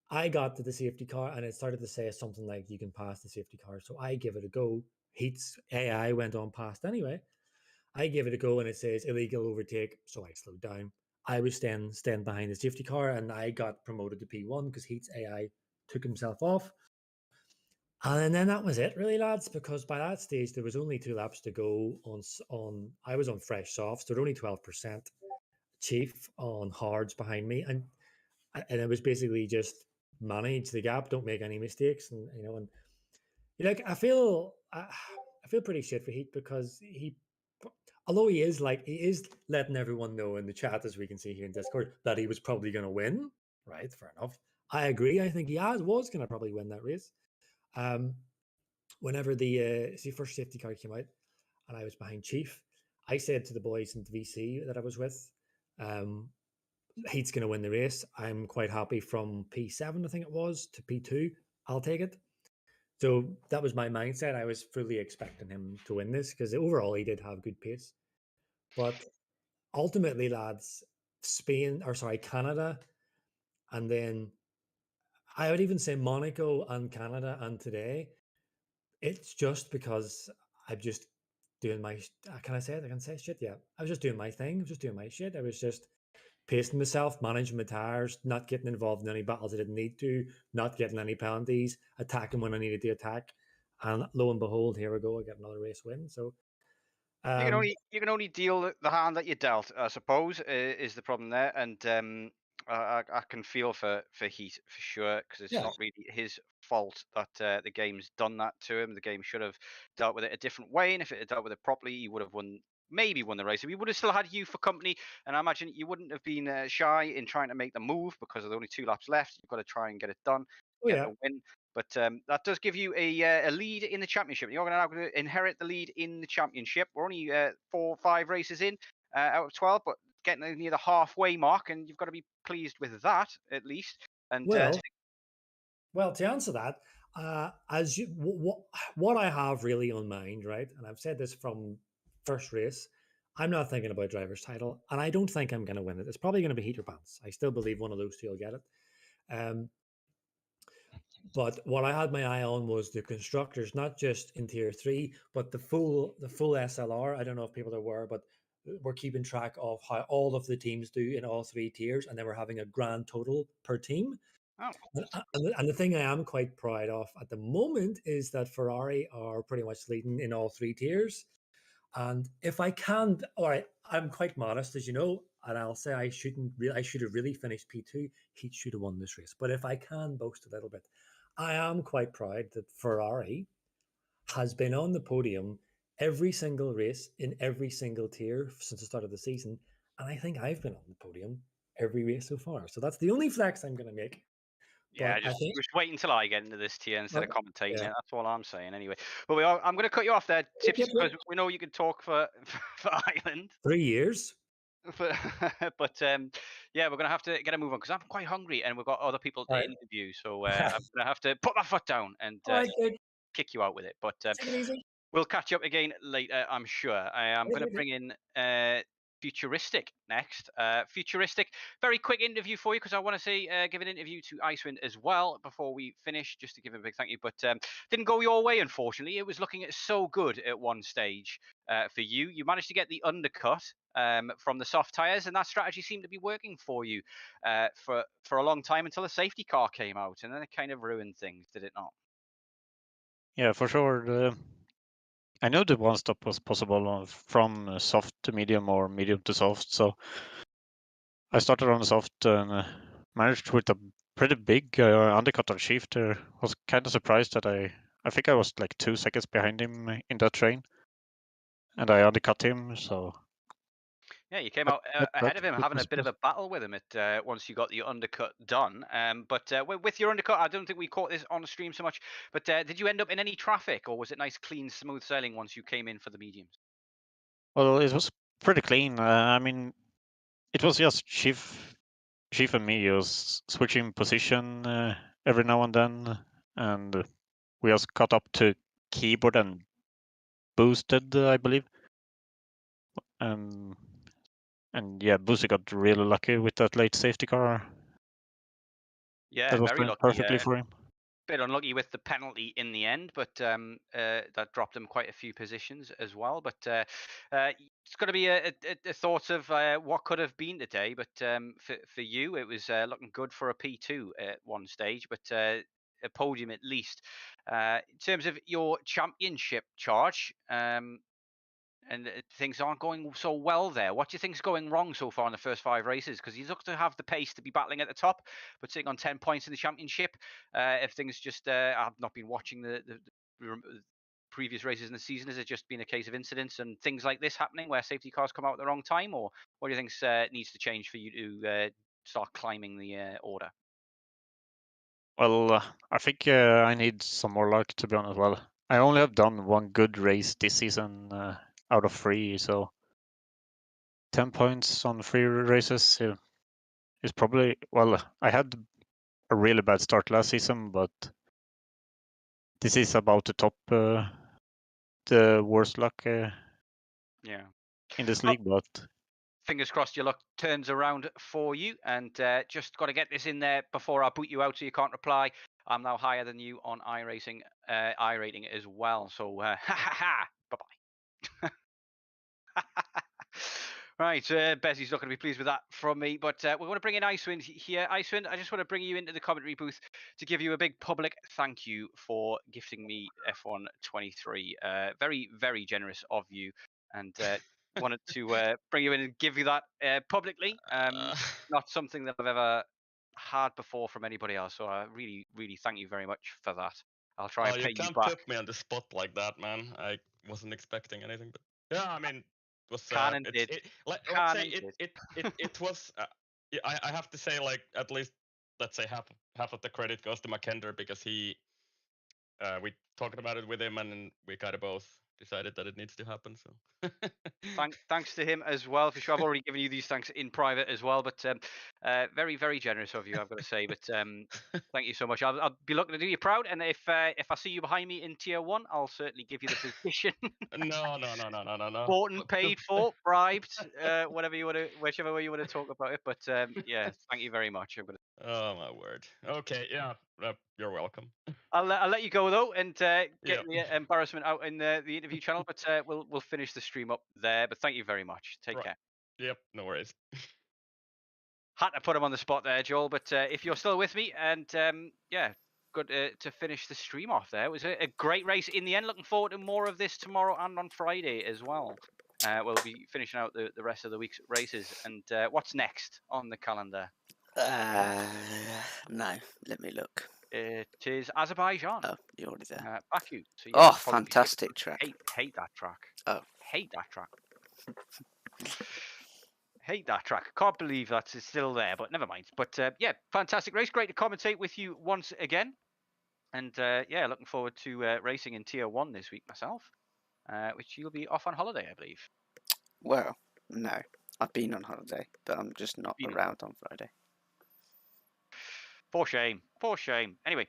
I got to the safety car, and it started to say something like, you can pass the safety car. So I give it a go. Heat's AI went on past anyway. I give it a go, and it says illegal overtake. So I slowed down. I was staying behind the safety car, and I got promoted to P1 because Heat's AI took himself off. And then that was it, really, lads, because by that stage there was only 2 laps to go. I was on fresh softs. There were only 12%. Chief on hards behind me, and it was basically just manage the gap, don't make any mistakes, and I feel pretty shit for Heat because although he is letting everyone know in the chat, as we can see here in Discord, that he was probably going to win. Right, fair enough. I agree. I think he was going to probably win that race. Whenever the first safety car came out and I was behind Chief, I said to the boys in the VC that I was with, Heat's going to win the race. I'm quite happy from P7, I think it was, to P2. I'll take it. So that was my mindset. I was fully expecting him to win this because overall he did have good pace. But ultimately, lads, Canada, and then I would even say Monaco and Canada and today, it's just because I'm just doing my, can I say it? I can say shit, yeah. I was just doing my thing. I was just doing my shit. I was just pacing myself, managing my tires, not getting involved in any battles I didn't need to, not getting any penalties, attacking when I needed to attack. And lo and behold, here we go. I get another race win. So you can only deal the hand that you dealt, I suppose, is the problem there. And I can feel for Heat for sure, because it's not really his fault that the game's done that to him. The game should have dealt with it a different way, and if it had dealt with it properly, he would have maybe won the race. We would have still had you for company, and I imagine you wouldn't have been shy in trying to make the move because there's only 2 laps left. You've got to try and get it done, get the win. But that does give you a lead in the championship. You're now going to inherit the lead in the championship. We're only 4 or 5 races in out of 12, but getting near the halfway mark, and you've got to be pleased with that at least. And Well, to answer that, as you, what I have really on mind, right, and I've said this from first race, I'm not thinking about driver's title, and I don't think I'm going to win it. It's probably going to be Heater Pants. I still believe one of those two will get it. Um, but what I had my eye on was the constructors, not just in tier 3, but the full SLR. I don't know if people are aware, but we're keeping track of how all of the teams do in all 3 tiers, and then we're having a grand total per team. Oh, And the thing I am quite proud of at the moment is that Ferrari are pretty much leading in all 3 tiers. And if I can, all right, I'm quite modest, as you know, and I'll say I should have really finished P2. He should have won this race. But if I can boast a little bit, I am quite proud that Ferrari has been on the podium every single race in every single tier since the start of the season. And I think I've been on the podium every race so far. So that's the only flex I'm going to make. yeah, But I think, just wait until I get into this tier instead of commentating yeah. it. That's all I'm saying anyway. But I'm going to cut you off there, Tips, Yep, because we know you can talk for Ireland. 3 years. But yeah, we're gonna have to get a move on because I'm quite hungry and we've got other people to All right. interview. So I'm gonna have to put my foot down and All right, good. kick you out with it. But Take it easy. we'll catch up again later, I'm sure. I'm going to bring in Futuristic next. Futuristic, very quick interview for you because I want to say give an interview to Icewind as well before we finish, just to give him a big thank you. But didn't go your way, unfortunately. It was looking so good at one stage for you. You managed to get the undercut from the soft tyres, and that strategy seemed to be working for you for a long time until the safety car came out, and then it kind of ruined things, did it not? Yeah, for sure. I know the one stop was possible from soft to medium or medium to soft, so I started on soft and managed with a pretty big undercut on Chief there. Was kind of surprised that I think I was like 2 seconds behind him in that train, and I undercut him. So yeah, you came out ahead of him, having a bit of a battle with him at once you got the undercut done. But with your undercut, I don't think we caught this on the stream so much. But did you end up in any traffic, or was it nice, clean, smooth sailing once you came in for the mediums? Well, it was pretty clean. I mean, it was just Chief and me. He was switching position every now and then, and we just got up to keyboard and boosted, I believe. And yeah, Boosie got really lucky with that late safety car. Yeah, that was very lucky. perfectly for him. Bit unlucky with the penalty in the end, but that dropped him quite a few positions as well. But it's got to be a thought of what could have been today. But for you, it was looking good for a P2 at one stage, but a podium at least. In terms of your championship charge, and things aren't going so well there. What do you think's going wrong so far in the first 5 races? Because you look to have the pace to be battling at the top, but sitting on 10 points in the championship. If things just, I've not been watching the previous races in the season. Has it just been a case of incidents and things like this happening where safety cars come out at the wrong time, or what do you think needs to change for you to start climbing the order? Well, I think I need some more luck, to be honest. Well, I only have done 1 good race this season out of 3, so 10 points on 3 races is probably, well, I had a really bad start last season, but this is about to top the worst luck Yeah. in this league, but Fingers crossed your luck turns around for you, and just got to get this in there before I boot you out so you can't reply. I'm now higher than you on iRacing, iRating as well. So ha ha ha, bye bye. Right, Bezzy's not going to be pleased with that from me, but we're going to bring in Icewind here. Icewind, I just want to bring you into the commentary booth to give you a big public thank you for gifting me F1 23. Very, very generous of you, and wanted to bring you in and give you that publicly. Not something that I've ever had before from anybody else, so I really, really thank you very much for that. I'll try and pay you back. You can't put me on the spot like that, man. I wasn't expecting anything, but yeah, I mean, it was let's say it was. I have to say, like, at least let's say half of the credit goes to Makender because he we talked about it with him and we kind of both decided that it needs to happen. So thanks to him as well, for sure. I've already given you these thanks in private as well, but very, very generous of you, I've got to say. But thank you so much. I'll be looking to do you proud, and if I see you behind me in tier 1, I'll certainly give you the position. No. Bought and paid for, bribed, whatever you want to, whichever way you want to talk about it. But yeah, thank you very much. Oh my word. Okay, yeah, you're welcome. I'll let you go though, and get the embarrassment out in the interview channel. But we'll finish the stream up there. But thank you very much. Take care. Yep, no worries. Had to put him on the spot there, Joel. But if you're still with me, and yeah, good to finish the stream off there. It was a great race in the end. Looking forward to more of this tomorrow and on Friday as well. We'll be finishing out the rest of the week's races. And what's next on the calendar? No, let me look. It is Azerbaijan. Oh, you're already there. Baku. So oh, fantastic track. Hate that track. Oh. Hate that track. Hate that track. Can't believe that's still there, but never mind. But yeah, fantastic race. Great to commentate with you once again. And yeah, looking forward to racing in Tier 1 this week myself, which you'll be off on holiday, I believe. Well, no. I've been on holiday, but I'm just not around on Friday. For shame. For shame. Anyway,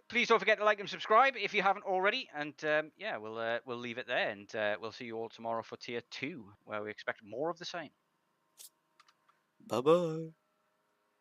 please don't forget to like and subscribe if you haven't already. And yeah, we'll leave it there, and we'll see you all tomorrow for Tier 2, where we expect more of the same. Bye-bye.